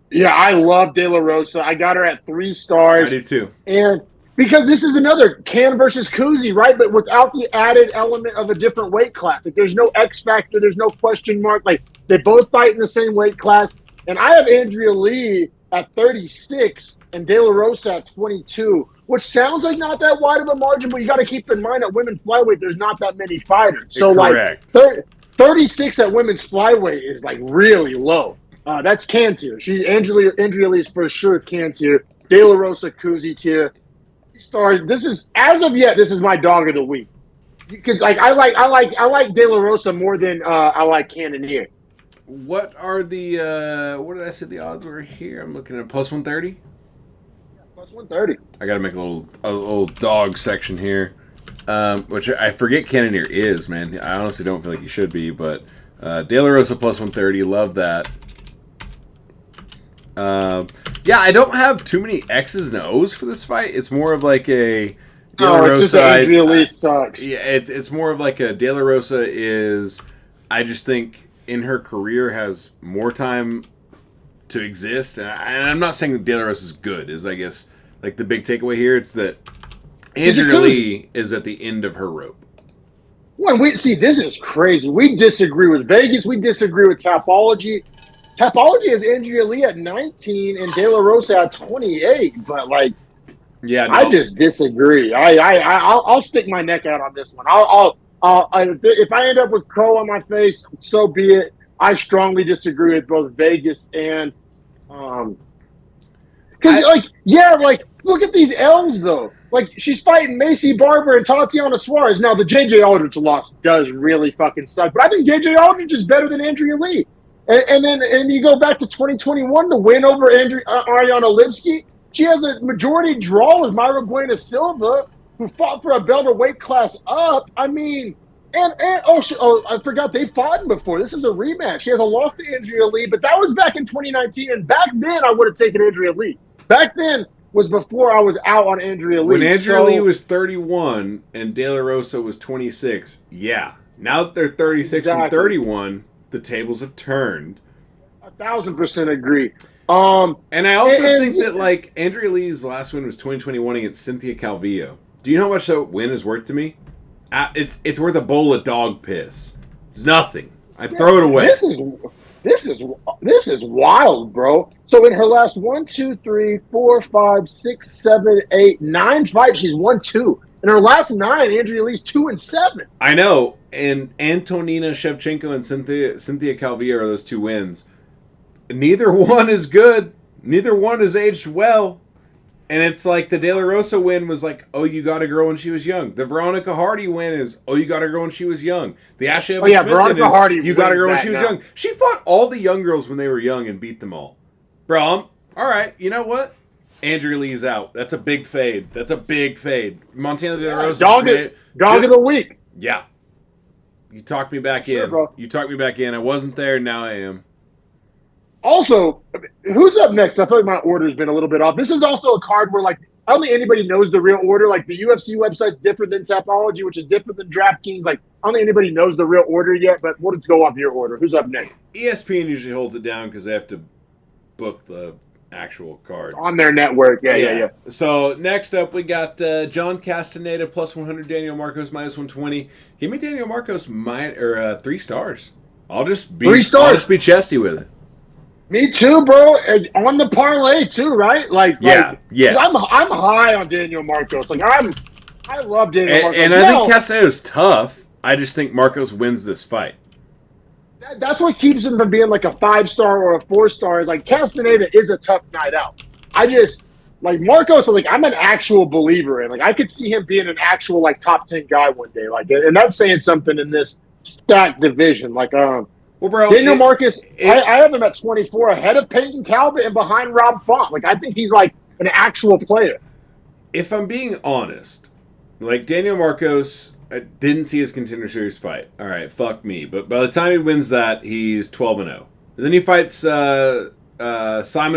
Yeah, I love De La Rosa. I got her at 3 stars. I do too. And because this is another Can versus Kuzi, right? But without the added element of a different weight class. Like, there's no X factor, there's no question mark. Like, they both fight in the same weight class. And I have Andrea Lee at 36 and De La Rosa at 22, which sounds like not that wide of a margin, but you got to keep in mind at women's flyweight, there's not that many fighters. So, correct. Like, 36 at women's flyweight is, like, really low. That's Can tier. Andrea Lee's for sure Can tier. De La Rosa, Kuzi tier. Stars. This is, as of yet, this is my dog of the week. Because I like De La Rosa more than I like Cannonier. What are the what did I say the odds were here? I'm looking at plus 130. Yeah, plus 130. I got to make a little dog section here, which I forget Cannonier is, man. I honestly don't feel like he should be, but De La Rosa plus 130. Love that. Yeah, I don't have too many X's and O's for this fight. It's more of like a De La Rosa. It's just Andrea Lee sucks. Yeah, it's more of like a De La Rosa is. I just think in her career has more time to exist, and I'm not saying that De La Rosa is good. Is I guess like the big takeaway here. It's that Andrea Lee is at the end of her rope. When we see, this is crazy. We disagree with Vegas. We disagree with Tapology. Tapology has Andrea Lee at 19 and De La Rosa at 28, but like, yeah, no. I just disagree. I'll stick my neck out on this one. If I end up with crow on my face, so be it. I strongly disagree with both Vegas and because look at these L's though. Like, she's fighting Macy Barber and Tatiana Suarez. Now the JJ Aldrich loss does really fucking suck, but I think JJ Aldrich is better than Andrea Lee. And then you go back to 2021, the win over Ariana Lipsky. She has a majority draw with Mayra Buena Silva, who fought for a belt or weight class up. I mean, I forgot they fought before. This is a rematch. She has a loss to Andrea Lee, but that was back in 2019. And back then, I would have taken Andrea Lee. Back then was before I was out on Andrea Lee. When Andrea Lee was 31 and De La Rosa was 26, yeah. Now that they're 36 and 31, the tables have turned. 1,000% agree. And I also think that like Andrea Lee's last win was 2021 against Cynthia Calvillo. Do you know how much that win is worth to me? It's worth a bowl of dog piss. It's nothing. I'd throw it away. This is wild, bro. So in her last 1, 2, 3, 4, 5, 6, 7, 8, 9 fights, she's won 2. In her last 9, Andrea Lee's 2-7. I know. And Antonina Shevchenko and Cynthia Calvillo are those 2 wins. Neither one is good. Neither one has aged well. And it's like the De La Rosa win was like, oh, you got a girl when she was young. The Veronica Hardy win is, oh, you got a girl when she was young. The Ashley Evans Smith Veronica Hardy you got a girl when she was now. young. She fought all the young girls when they were young and beat them all. Bro, all right, you know what? Andrea Lee's out. That's a big fade. Montana De La Rosa. Dog of the week. Yeah. You talked me back in. Bro. You talked me back in. I wasn't there. Now I am. Also, who's up next? I feel like my order's been a little bit off. This is also a card where, like, I don't think anybody knows the real order. Like the UFC website's different than Tapology, which is different than DraftKings. Like I don't think anybody knows the real order yet. But we'll just go off your order. Who's up next? ESPN usually holds it down because they have to book the actual card On their network. Yeah. So next up, we got John Castaneda plus 100, Daniel Marcos minus 120. Give me Daniel Marcos 3 stars. I'll just be 3 stars. I'll just be chesty with it. Me too, bro. And on the parlay too, right? Yes. I'm high on Daniel Marcos. I love Daniel Marcos. And I think Castaneda's tough. I just think Marcos wins this fight. That's what keeps him from being like a 5-star or a 4-star. Is like Castaneda is a tough night out. I just like Marcos. I'm an actual believer in. Like I could see him being an actual like top 10 guy one day. Like, and that's saying something in this stacked division. Well, bro, Daniel Marcos, I have him at 24, ahead of Peyton Talbot and behind Rob Font. Like I think he's like an actual player. If I'm being honest, like Daniel Marcos. I didn't see his Contender Series fight. All right, fuck me. But by the time he wins that, he's 12-0. And then he fights Simon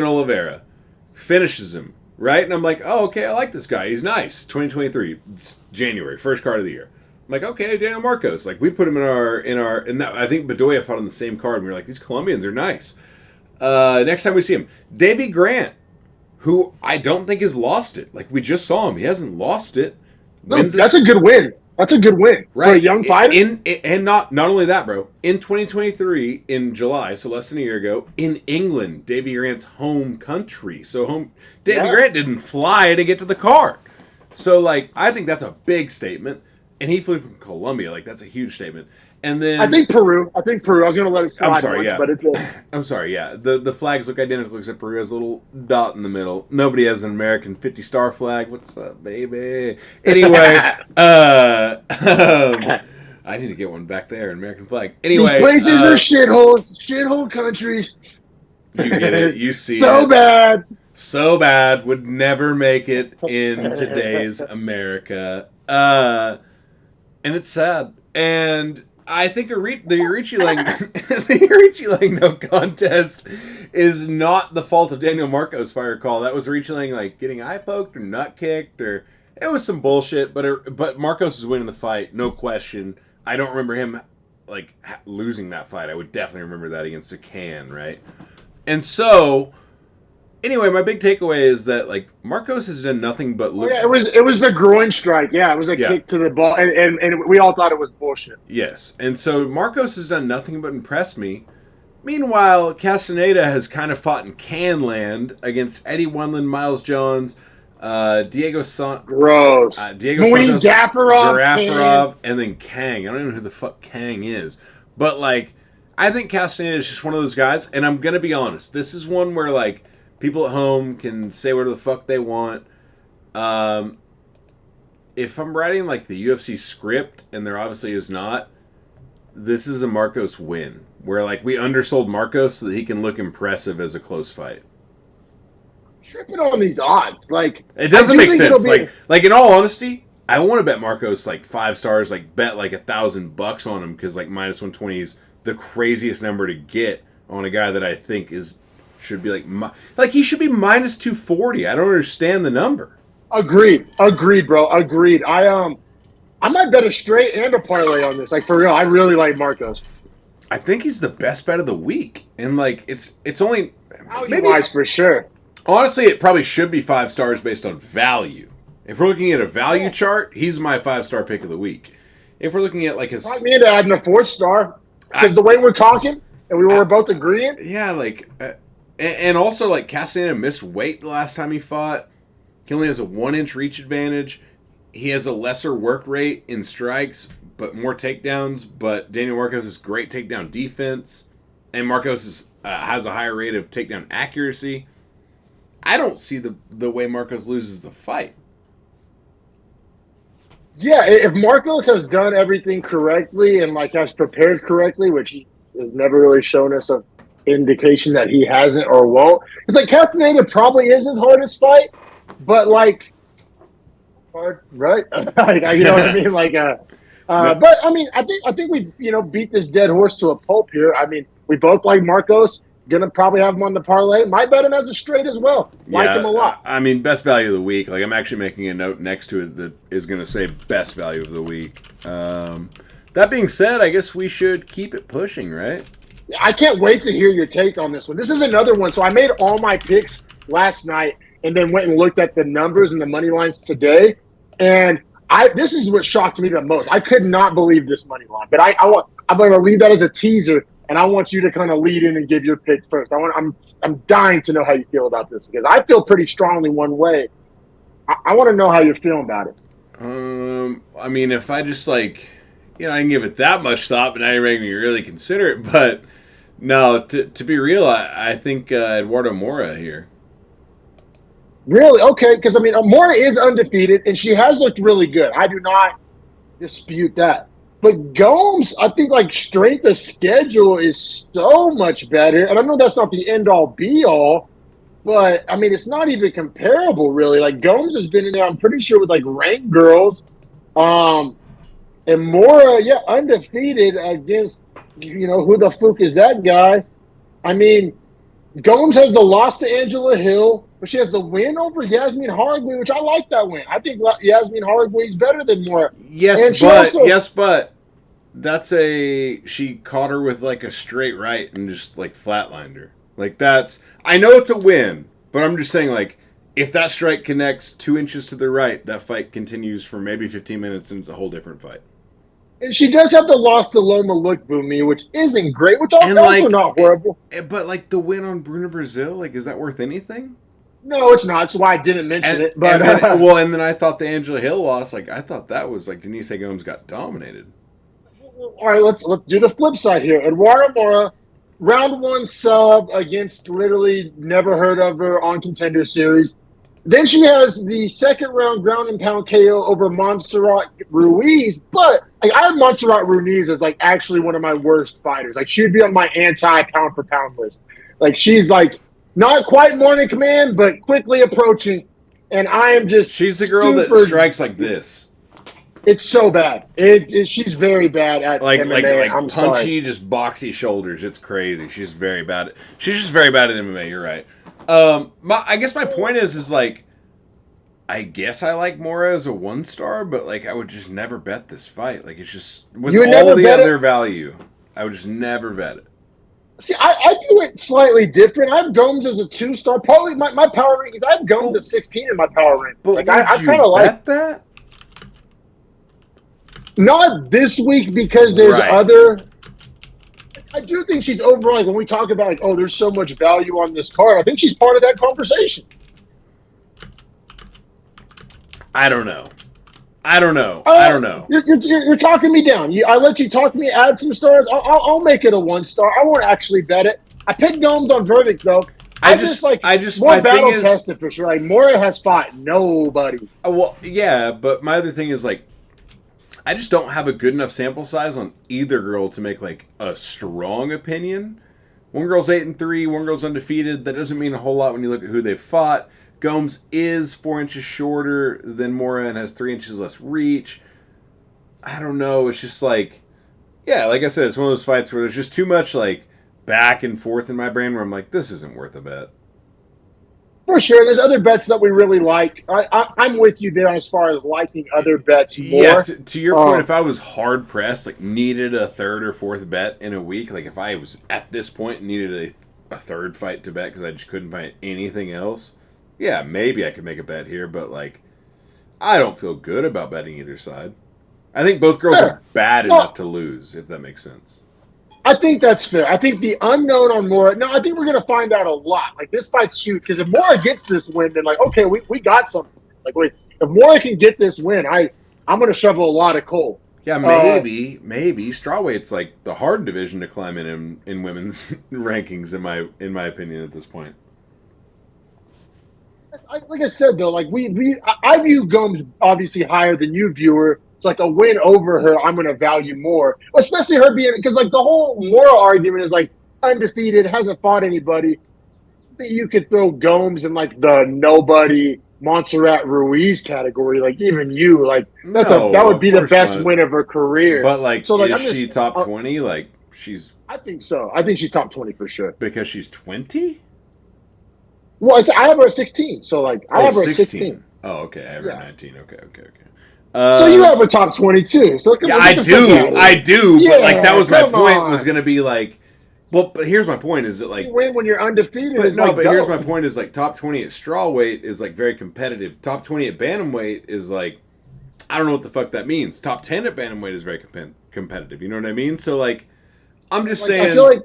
Oliveira, finishes him, right? And I'm like, oh, okay, I like this guy. He's nice. 2023, it's January, first card of the year. I'm like, okay, Daniel Marcos. Like we put him in that. I think Bedoya fought on the same card. And we were like, these Colombians are nice. Next time we see him, Davey Grant, who I don't think has lost it. Like we just saw him, he hasn't lost it. No, that's a good win. That's a good win for a young fighter. And not only that, bro. In 2023, in July, so less than a year ago, in England, Davey Grant's home country. So Davey Grant didn't fly to get to the card. So, like, I think that's a big statement. And he flew from Colombia. Like, that's a huge statement. And then I think Peru. I was going to let it slide. I'm sorry, but it's I'm sorry, yeah. The flags look identical except Peru has a little dot in the middle. Nobody has an American 50-star flag. What's up, baby? Anyway, I need to get one back there, an American flag. Anyway, these places are shitholes, shithole countries. You get it. You see so it. So bad. Would never make it in today's America. And it's sad. And I think the Irichi Lang no contest is not the fault of Daniel Marcos, if I recall. That was Irichi Lang like getting eye poked or nut kicked, or it was some bullshit. But Marcos is winning the fight, no question. I don't remember him like losing that fight. I would definitely remember that against a can, right? And so, anyway, my big takeaway is that like Marcos has done nothing but look. Yeah, it was the groin strike. Yeah, it was a kick to the ball, and we all thought it was bullshit. Yes, and so Marcos has done nothing but impress me. Meanwhile, Castaneda has kind of fought in Canland against Eddie Wendland, Miles Jones, Diego Santos, Gafarov, and then Kang. I don't even know who the fuck Kang is, but like I think Castaneda is just one of those guys. And I'm gonna be honest, this is one where like people at home can say whatever the fuck they want. If I'm writing like the UFC script, and there obviously is not, this is a Marcos win. Where like we undersold Marcos so that he can look impressive as a close fight. Tripping on these odds, like it doesn't make sense. Like in all honesty, I want to bet Marcos like 5 stars. Like bet like $1,000 on him because like minus 120 is the craziest number to get on a guy that I think should be like he should be minus 240. I don't understand the number. Agreed, bro. Agreed. I might bet a straight and a parlay on this. Like for real, I really like Marcos. I think he's the best bet of the week, and like it's only maybe wise for sure. Honestly, it probably should be 5 stars based on value. If we're looking at a value chart, he's my 5-star pick of the week. If we're looking at like his, me into adding a 4th star because the way we're talking and we were both agreeing. Yeah, like and also like Castaneda missed weight the last time he fought. He only has a 1-inch reach advantage. He has a lesser work rate in strikes, but more takedowns. But Daniel Marcos has great takedown defense, and Marcos has a higher rate of takedown accuracy. I don't see the way Marcos loses the fight. Yeah, if Marcos has done everything correctly and like has prepared correctly, which he has never really shown us an indication that he hasn't or won't. It's like Castaneda probably is his hardest fight, but like hard, right? Like, you know what I mean? Like, but I mean, I think we beat this dead horse to a pulp here. I mean, we both like Marcos. Gonna probably have him on the parlay. Might bet him as a straight as well. Like him a lot. I mean, best value of the week. Like, I'm actually making a note next to it that is going to say best value of the week. That being said, I guess we should keep it pushing, right? I can't wait to hear your take on this one. This is another one. So I made all my picks last night and then went and looked at the numbers and the money lines today. And this is what shocked me the most. I could not believe this money line. But I'm going to leave that as a teaser, and I want you to kind of lead in and give your pick first. I'm dying to know how you feel about this because I feel pretty strongly one way. I want to know how you're feeling about it. I mean, if I just I didn't give it that much thought, but now you're making me really consider it. But no, to be real, I think Eduardo Mora here. Really? Okay, because, I mean, Mora is undefeated, and she has looked really good. I do not dispute that. But Gomes, I think, strength of schedule is so much better. And I know that's not the end-all, be-all, but, I mean, it's not even comparable, really. Gomes has been in there, I'm pretty sure, with, ranked girls. And Mora, undefeated against, who the fuck is that guy? I mean, Gomes has the loss to Angela Hill, but she has the win over Yasmin Hargui, which I like that win. I think Yasmin Hargui is better than Mora. Yes, but that's she caught her with a straight right and just flatlined her. I know it's a win, but I'm just saying if that strike connects 2 inches to the right, that fight continues for maybe 15 minutes and it's a whole different fight. And she does have the loss to Loma Lookboonmee, which isn't great, which also not horrible. But the win on Bruna Brazil, is that worth anything? No, it's not. That's why I didn't mention it. But and then I thought the Angela Hill loss, I thought that was Denise Gomes got dominated. All right, let's do the flip side here. Eduardo Mora, round 1 sub against literally never heard of her on Contender Series. Then she has the second round ground and pound KO over Montserrat Ruiz. But I have Montserrat Ruiz as actually one of my worst fighters. She would be on my anti-pound for pound list. She's not quite morning command, but quickly approaching. And I am just she's the girl that strikes like this. It's so bad. She's very bad at MMA. I'm punchy, sorry. just boxy shoulders. It's crazy. She's very bad. She's just very bad at MMA. You're right. I guess my point is I guess I like Mora as a 1-star, but I would just never bet this fight. It's just with all the other value, I would just never bet it. See, I do it slightly different. I have Gomes as a 2-star. Probably my power rankings. I have Gomes at 16 in my power rankings. But I kind of like that. Not this week because there's other. I do think she's overall, when we talk about there's so much value on this card, I think she's part of that conversation. I don't know. You're talking me down. I let you talk me. Add some stars. I'll make it a 1-star. I won't actually bet it. I picked Gomes on verdict though. I just more battle tested for sure. Mora has fought nobody. Well, yeah, but my other thing is I just don't have a good enough sample size on either girl to make a strong opinion. One girl's 8-3, one girl's undefeated. That doesn't mean a whole lot when you look at who they've fought. Gomes is 4 inches shorter than Mora and has 3 inches less reach. I don't know. It's just like I said, it's one of those fights where there's just too much back and forth in my brain where I'm this isn't worth a bet. For sure. There's other bets that we really like. I'm with you there as far as liking other bets more. Yeah, to your point, if I was hard pressed, needed a third or fourth bet in a week, if I was at this point and needed a third fight to bet because I just couldn't find anything else, yeah, maybe I could make a bet here, but I don't feel good about betting either side. I think both girls are bad enough to lose, if that makes sense. I think that's fair. I think the unknown on Mora. No, I think we're going to find out a lot. This fight's huge because if Mora gets this win, then okay, we got something. If Mora can get this win, I'm going to shovel a lot of coal. Yeah, maybe strawweight's the hard division to climb in women's rankings in my opinion at this point. Like I said though, I view Gomes obviously higher than you view her. It's a win over her, I'm going to value more, especially her being because the whole Mora argument is undefeated, hasn't fought anybody. You could throw Gomes in the nobody Montserrat Ruiz category, even you, that would be the best win of her career. But is she top 20? She's I think so. I think she's top 20 for sure. because she's 20? Well, I have her at 16. So, like, I Oh, have her at 16. 16. Oh, okay. I have her at Yeah. 19. Okay. So you have a top 22. So come Yeah, on, I get the fuck out do. of I here. do. But like that Yeah, was my come point. Was on. going to be like, well, but here's my point. Is that like, You win when you're undefeated but is no, like but here's my dope. point. Is like top 20 at strawweight is like very competitive. Top 20 at bantamweight is like, I don't know what the fuck that means. Top 10 at bantamweight is very competitive. You know what I mean? So like, I'm just Like I saying. feel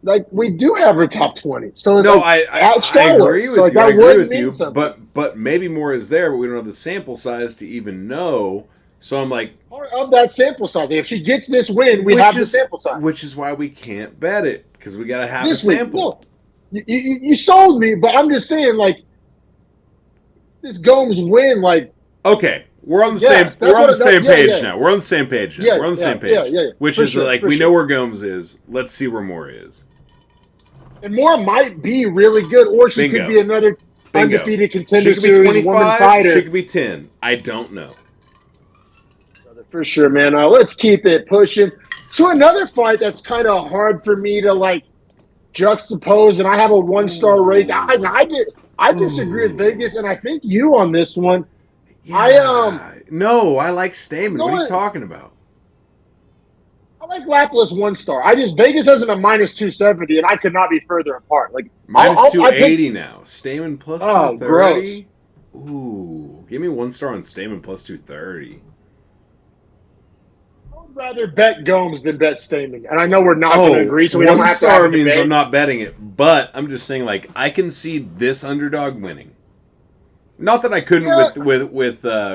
like we do have her top 20. So it's No, like at I agree strawweight. So with like you. I that agree would with mean you. something. But maybe more is there, but we don't have the sample size to even know. So I'm like, Part of that sample size. If she gets this win, we have the sample size. which is why we can't bet it because we got to have a This week. sample. No, you sold me, but I'm just saying, like, this Gomes win, like, Okay, we're on the yes, same. that's We're on what the same yeah, page yeah. now. We're on the same page now. Yeah, We're on the yeah, same page. yeah. Which For is sure, like for we know sure. where Gomes is. Let's see where Moore is. And Moore might be really good, or she could Bingo. be another Bingo. undefeated She contender could be series woman 25. She fighter. could be 10. I don't know. For sure, man. Let's keep it pushing to another fight that's kind of hard for me to like juxtapose, and I have a 1-star rate. I disagree with Ooh. Vegas, and I think you on this one. Yeah. No, I like I'm Stamen. What are you going. talking about? I like Lapis 1-star. Vegas has him at minus 270, and I could not be further apart. Like Minus I picked. 280 now. Stamen plus Oh, gross. 230. Ooh. Give me 1 star on Stamen plus 230. I would rather bet Gomes than bet Stamen, and I know we're not going to Oh, agree, so we don't one have to have star a means debate. I'm not betting it, but I'm just saying like I can see this underdog winning. Not that I couldn't Yeah,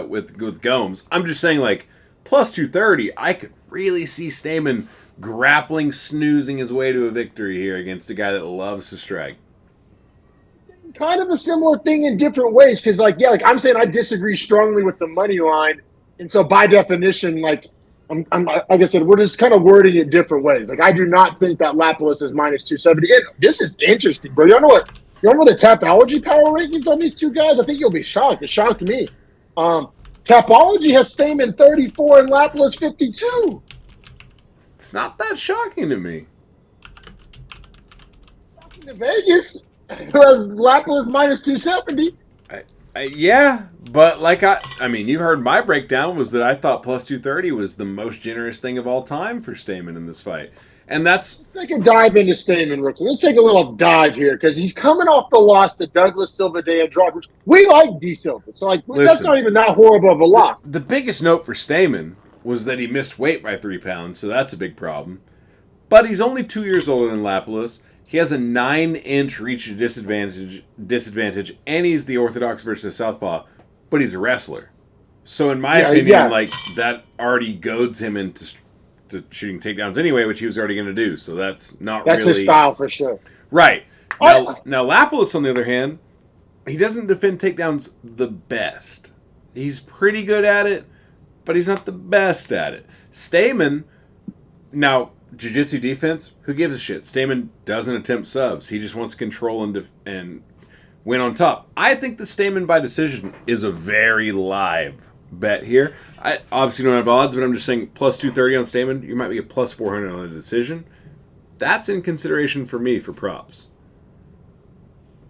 with Gomes. I'm just saying like plus 230. I could really see Stamen grappling, snoozing his way to a victory here against a guy that loves to strike. kind of a similar thing in different ways, because like I'm saying I disagree strongly with the money line, and so by definition, like I'm like I said, we're just kind of wording it different ways. Like I do not think that Lapalus is minus 270. And this is interesting, bro. You know what the Tapology power rankings on these two guys? I think you'll be shocked. It shocked me. Tapology has Stamen 34 and Lapalus 52. It's not that shocking to me. Shocking to Vegas, who has Lapalus minus 270. Yeah, but like I mean, you heard my breakdown was that I thought plus 230 was the most generous thing of all time for Stamen in this fight. And that's Let's take a dive into Stamen, Rookie. Let's take a little dive here because he's coming off the loss to Douglas Silva de Andrade, which we like D Silva. So like that's not even that horrible of a loss. the biggest note for Stamen was that he missed weight by 3 pounds, so that's a big problem. But he's only 2 years older than Lapalus. He has a 9-inch reach disadvantage, and he's the orthodox versus southpaw, but he's a wrestler. So in my opinion, like that already goads him into to shooting takedowns anyway, which he was already going to do. So that's That's his style for sure. Right. Now Lapalus, on the other hand, he doesn't defend takedowns the best. He's pretty good at it, but he's not the best at it. Stamen, now, jiu-jitsu defense, who gives a shit? Stamen doesn't attempt subs. He just wants control and win on top. I think the Stamen by decision is a very live bet here. I obviously don't have odds, but I'm just saying plus 230 on Stamen. You might be a plus 400 on the decision. That's in consideration for me for props.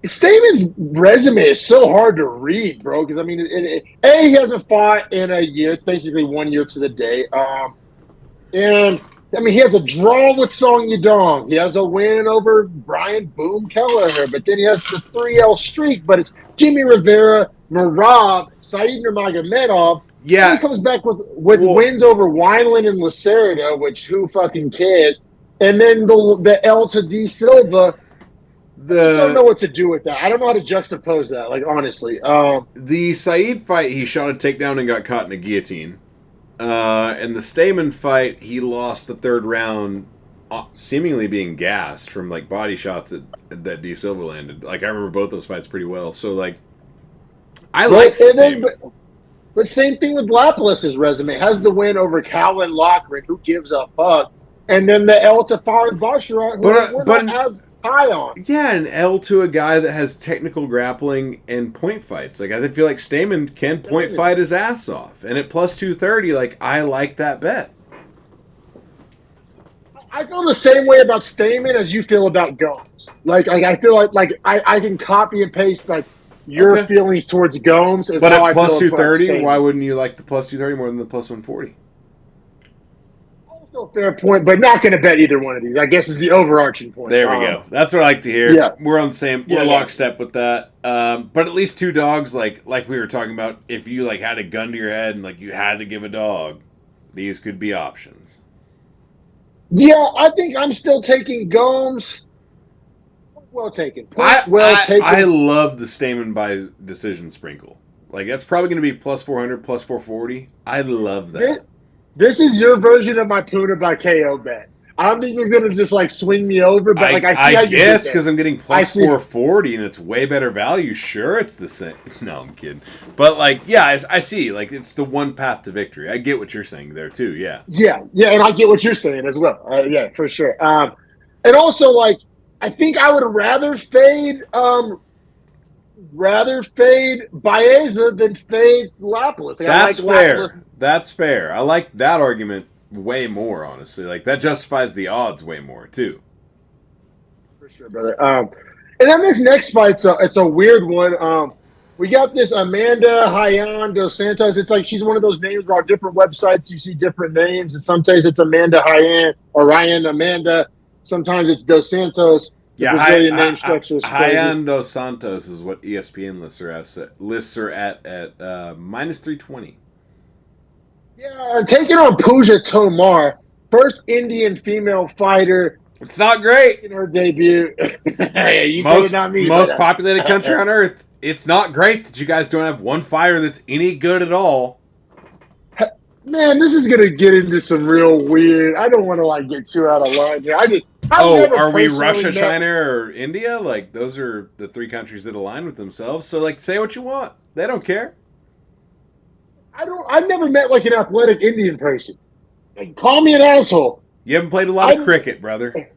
Stamen's resume is so hard to read, bro. Because I mean, he hasn't fought in a year. It's basically 1 year to the day. And I mean, he has a draw with Song Yadong. He has a win over Brian Boom Kelleher, but then he has the 3L streak. But it's Jimmy Rivera, Merab, Said Nurmagomedov. Yeah, he comes back with wins over Wineland and Lacerda, which who fucking cares? And then the L to D Silva. I don't know what to do with that. I don't know how to juxtapose that. Like honestly, the Said fight, he shot a takedown and got caught in a guillotine. In the Stamen fight, he lost the 3rd round, seemingly being gassed from like body shots that D Silva landed. Like I remember both those fights pretty well. So like, I like Stamen. But same thing with Lapalus' resume. Has the win over Calvin Lochran, who gives a fuck, and then the L to Farid Basharat, who we're not as high on. Yeah, an L to a guy that has technical grappling and point fights. Like I feel like Stamen can point fight his ass off, and at plus 230, like I like that bet. I feel the same way about Stamen as you feel about Gomes. Like I feel like I can copy and paste like your Okay. feelings towards Gomes is But how at I plus feel about 230, why Stamen. wouldn't you like the plus 230 more than the plus 140? Also a fair point, but not going to bet either one of these. I guess is the overarching point. There we go. That's what I like to hear. Yeah. We're on the same. We're Yeah, yeah. lockstep with that. But at least two dogs, like we were talking about. If you like had a gun to your head and like you had to give a dog, these could be options. Yeah, I think I'm still taking Gomes. Well taken. I Point well taken. I love the Stamen by decision sprinkle. Like that's probably going to be plus 400, plus 440. I love that. This is your version of my Puna by KO bet. I'm even going to just like swing me over, but like I see how you guess did because I'm getting plus 440 and it's way better value. Sure, it's the same. No, I'm kidding. But like, yeah, I see. Like it's the one path to victory. I get what you're saying there too. Yeah. Yeah, and I get what you're saying as well. Yeah, for sure. And also like I think I would rather fade Baeza than fade Lapalus. Like, That's I like fair. Lapalus. That's fair. I like that argument way more, honestly. Like that justifies the odds way more too. For sure, brother. And then this next fight, it's a weird one. We got this Amanda Hayan dos Santos. It's like she's one of those names where on different websites you see different names, and sometimes it's Amanda Hayan or Ryan Amanda. Sometimes it's dos Santos. The Brazilian name structure is crazy. Hayan dos Santos is what ESPN lists her at minus 320. Yeah, taking on Pooja Tomar, first Indian female fighter. It's not great. In her debut. You most not me, most populated country on earth. It's not great that you guys don't have one fighter that's any good at all. Man, this is gonna get into some real weird. I don't want to like get too out of line here. Are we Russia, China, or India? Like those are the three countries that align with themselves. So like, say what you want. They don't care. I've never met like an athletic Indian person. Like, call me an asshole. You haven't played a lot of cricket, brother.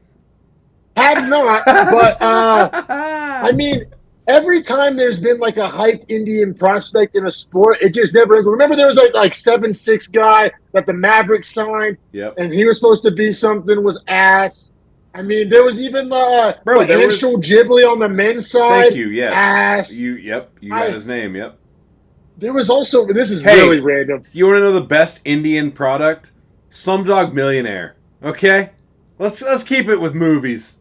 Have not, but I mean, every time there's been like a hyped Indian prospect in a sport, it just never ends. Remember, there was like 7'6" guy that the Mavericks signed, and he was supposed to be something. Was ass. I mean, there was even Anshul Ghibli on the men's side. Thank you. Yes. Ass. You got his name. Yep. There was also really random. You want to know the best Indian product? Slumdog Millionaire. Okay, let's keep it with movies.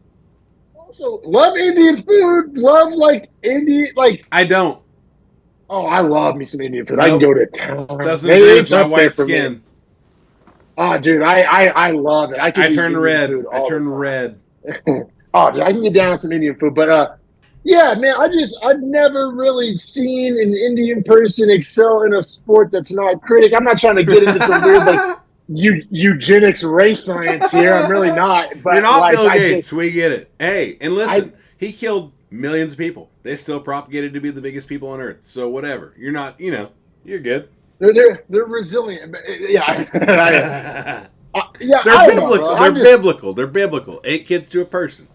Also, love Indian food. Love like Indian like. I don't. Oh, I love me some Indian food. Nope. I can go to town. Doesn't agree with my white skin. Oh, dude, I love it. I turn red. I turn red. Oh, dude, I can get down on some Indian food, but yeah, man, I've never really seen an Indian person excel in a sport that's not cricket. I'm not trying to get into some weird like eugenics race science here. I'm really not. But you're not Bill Gates. We get it. Hey, and listen, he killed millions of people. They still propagated to be the biggest people on Earth. So whatever. You're not. You're good. They're resilient. Yeah. They're biblical. They're biblical. They're biblical. 8 kids to a person.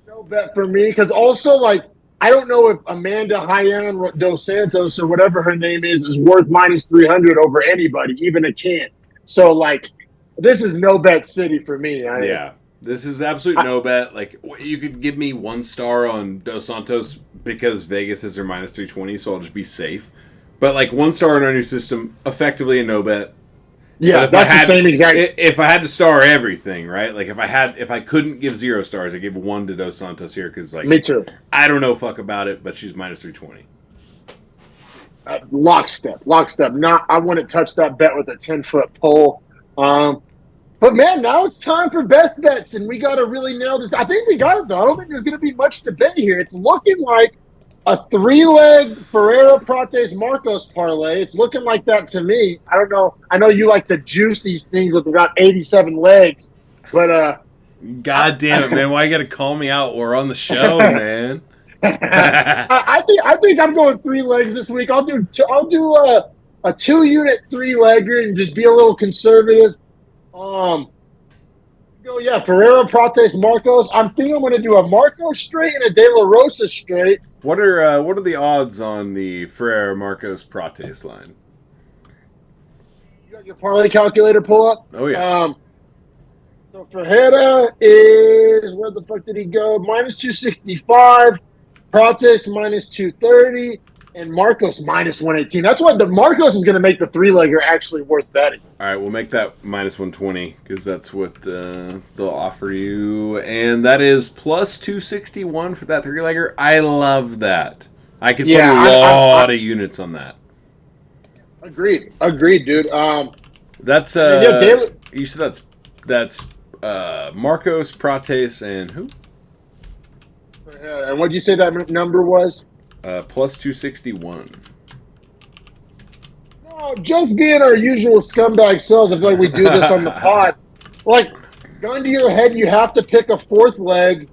No bet for me, because also like I don't know if Amanda Hayan dos Santos or whatever her name is worth minus 300 over anybody, even a can. So like, this is no bet city for me. Yeah, this is absolute no bet. Like you could give me 1 star on dos Santos because Vegas is their minus 320, so I'll just be safe. But like 1 star in our new system, effectively a no bet. Yeah, that's the same exact. If I had to star everything, right? Like if I couldn't give 0 stars, I give 1 to dos Santos here because like me too. I don't know fuck about it, but she's minus 320. Lockstep. I wouldn't touch that bet with a 10-foot pole. But man, now it's time for best bets, and we got to really nail this. I think we got it though. I don't think there's going to be much debate here. It's looking like a 3-leg Ferreira Prates Marcos parlay. It's looking like that to me. I don't know. I know you like to juice these things with about 87 legs, but God damn it, man! Why you got to call me out? We're on the show, man. I think I'm going 3 legs this week. I'll do a 2-unit 3-legger and just be a little conservative. Ferreira Prates Marcos. I'm thinking I'm going to do a Marcos straight and a De La Rosa straight. What are the odds on the Ferreira Marcos Prates line? You got your parlay calculator pull up? Oh yeah. So Ferreira is, where the fuck did he go? Minus 265. Prates minus 230. And Marcos minus 118. That's what the Marcos is going to make the three-legger actually worth betting. All right, we'll make that minus 120 because that's what they'll offer you. And that is plus 261 for that three-legger. I love that. I could put a lot of units on that. Agreed, dude. That's you said that's Marcos, Prates, and who? And what'd you say that number was? Plus 261. No, just being our usual scumbag selves. I feel like we do this on the pod. Like, gun to your head, you have to pick a fourth leg,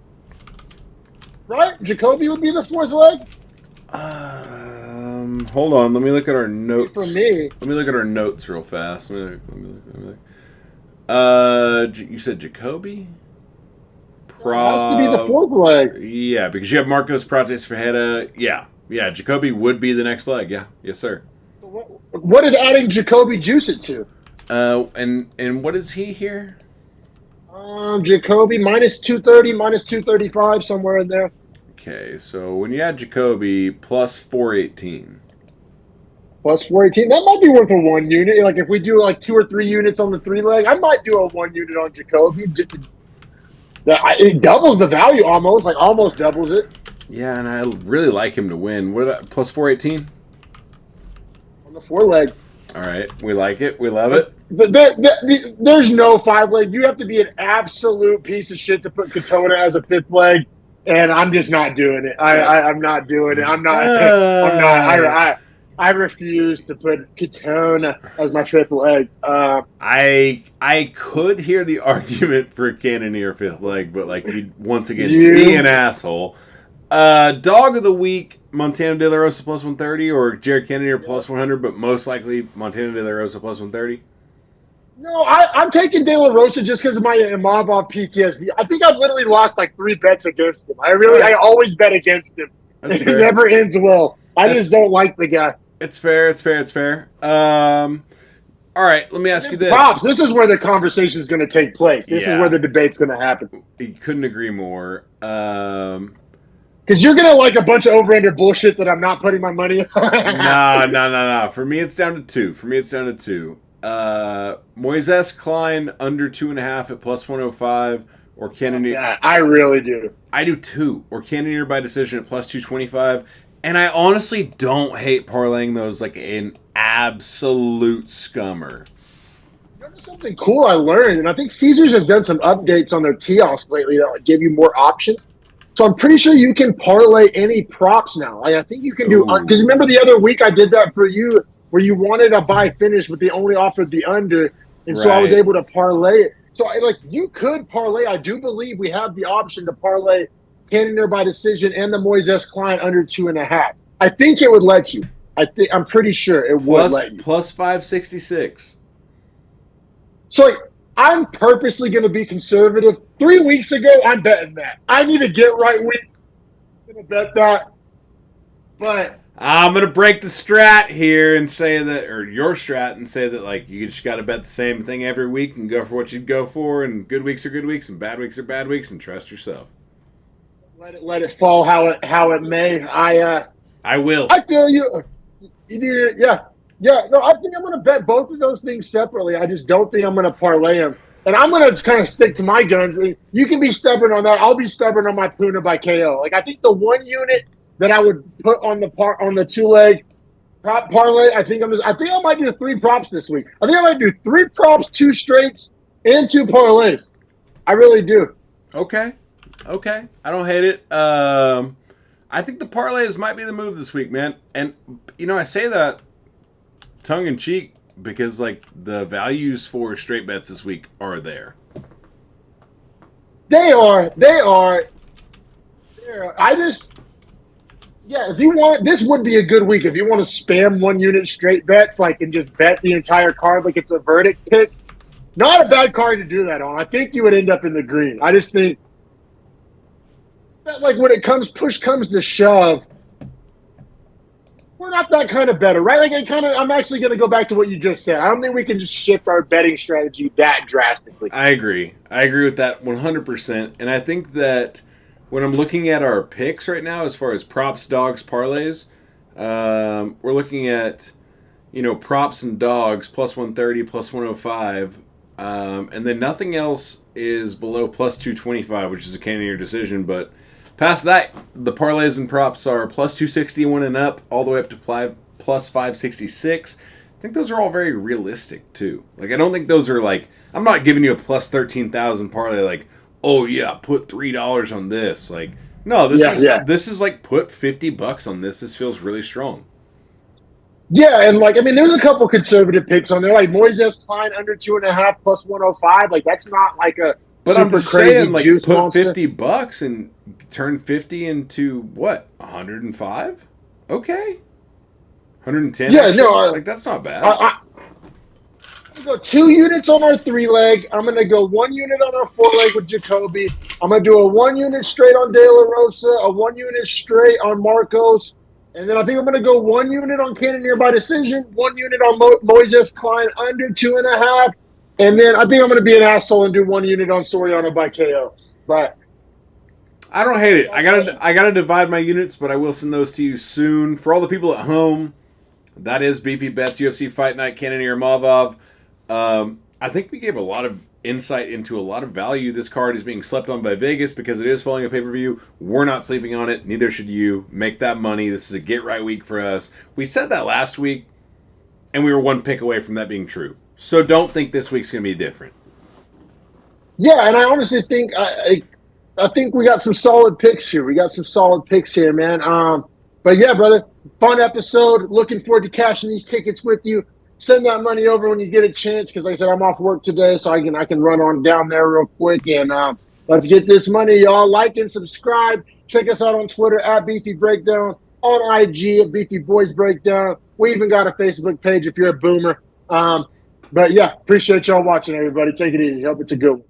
right? Jacoby would be the fourth leg. Hold on. Let me look at our notes. For me, let me look at our notes real fast. Let me look. You said Jacoby? It has to be the fourth leg. Yeah, because you have Marcos, Prates, Ferreira. Yeah. Jacoby would be the next leg. Yeah, yes, sir. What is adding Jacoby juice it to? And what is he here? Jacoby minus 230, minus 235, somewhere in there. Okay, so when you add Jacoby, plus 418. Plus 418. That might be worth a one unit. Like if we do like 2 or 3 units on the three leg, I might do a 1 unit on Jacoby. It doubles the value almost, like almost doubles it. Yeah, and I really like him to win. What plus 418? On the 4 leg. All right, we like it. We love it. There's no 5 leg. You have to be an absolute piece of shit to put Katona as a 5th leg, and I'm just not doing it. I'm not doing it. I'm not. I refuse to put Katona as my 5th leg. I could hear the argument for Cannonier 5th leg, but like you'd once again be an asshole. Dog of the week, Montana De La Rosa plus 130 or Jared Cannonier plus 100, but most likely Montana De La Rosa plus 130. No, I'm taking De La Rosa just because of my Imavov PTSD. I think I've literally lost like 3 bets against him. I always bet against him. It never ends well. I just don't like the guy. It's fair. All right, let me ask you this. Pops, this is where the conversation is going to take place. This is where the debate's going to happen. You couldn't agree more. Because you're going to like a bunch of over-under bullshit that I'm not putting my money on. No. For me, it's down to 2. Moises Klein under 2.5 at plus 105 or Cannonier. Yeah, I really do. I do 2 or Cannonier by decision at plus 225. And I honestly don't hate parlaying those like an absolute scummer. There's something cool I learned, and I think Caesars has done some updates on their kiosk lately that like give you more options. So I'm pretty sure you can parlay any props now. Like, I think you can do, because remember the other week I did that for you where you wanted a buy finish, but they only offered the under, and so I was able to parlay it. So you could parlay. I do believe we have the option to parlay Cannonier by decision and the Moises Klein under 2.5. I think it would let you. I'm pretty sure it would let you. Plus 566. So I'm purposely going to be conservative. 3 weeks ago, I'm betting that. I need to get right week. I'm going to bet that. But I'm going to break the strat here and say that, or your strat, and say that like you just got to bet the same thing every week and go for what you'd go for. And good weeks are good weeks, and bad weeks are bad weeks, and trust yourself. Let it fall how it may. I will. I feel you. Yeah. No, I think I'm going to bet both of those things separately. I just don't think I'm going to parlay them. And I'm going to kind of stick to my guns. You can be stubborn on that. I'll be stubborn on my Puna by KO. Like I think the 1 unit that I would put on the 2-leg prop parlay, I think I might do 3 props this week. I think I might do 3 props, 2 straights, and 2 parlays. I really do. Okay. I don't hate it. I think the parlays might be the move this week, man. And I say that tongue in cheek because like the values for straight bets this week are there. They are. If you want, this would be a good week if you want to spam 1 unit straight bets, like and just bet the entire card like it's a verdict pick. Not a bad card to do that on. I think you would end up in the green. I just think that like when push comes to shove, we're not that kind of better, right? I'm actually going to go back to what you just said. I don't think we can just shift our betting strategy that drastically. I agree. I agree with that 100%. And I think that when I'm looking at our picks right now, as far as props, dogs, parlays, we're looking at, props and dogs plus 130, plus 105. And then nothing else is below plus 225, which is a Cannonier decision. But past that, the parlays and props are plus 261 and up, all the way up to plus 566. I think those are all very realistic, too. Like, I don't think those are like, I'm not giving you a plus 13,000 parlay like, oh, yeah, put $3 on this. Like, no, this is like, put $50 on this. This feels really strong. Yeah, and there's a couple conservative picks on there, like Moises Klein under 2.5 plus 105. Like, that's not like a but super I'm just crazy saying, like, juice put monster. $50 and turn 50 into what? 105? Okay. 110? Yeah, actually? no, like, that's not bad. I'm gonna go 2 units on our 3-leg. I'm gonna go 1 unit on our 4-leg with Jacoby. I'm gonna do a 1 unit straight on De La Rosa, a 1 unit straight on Marcos, and then I think I'm gonna go 1 unit on Cannonier by decision, 1 unit on Moises Klein under 2.5, and then I think I'm gonna be an asshole and do 1 unit on Soriano by KO. But I don't hate it. I gotta divide my units, but I will send those to you soon. For all the people at home, that is Beefy Bets, UFC Fight Night, Cannonier, Imavov. I think we gave a lot of insight into a lot of value. This card is being slept on by Vegas because it is following a pay-per-view. We're not sleeping on it. Neither should you. Make that money. This is a get-right week for us. We said that last week, and we were 1 pick away from that being true. So don't think this week's going to be different. yeah, and I honestly think I think we got some solid picks here. Man. But yeah, brother, fun episode. Looking forward to cashing these tickets with you. Send that money over when you get a chance, because like I said, I'm off work today, so I can run on down there real quick, and let's get this money, y'all. Like and subscribe. Check us out on Twitter at Beefy Breakdown, on IG at Beefy Boys Breakdown. We even got a Facebook page if you're a boomer. But yeah, appreciate y'all watching, everybody. Take it easy. Hope it's a good one.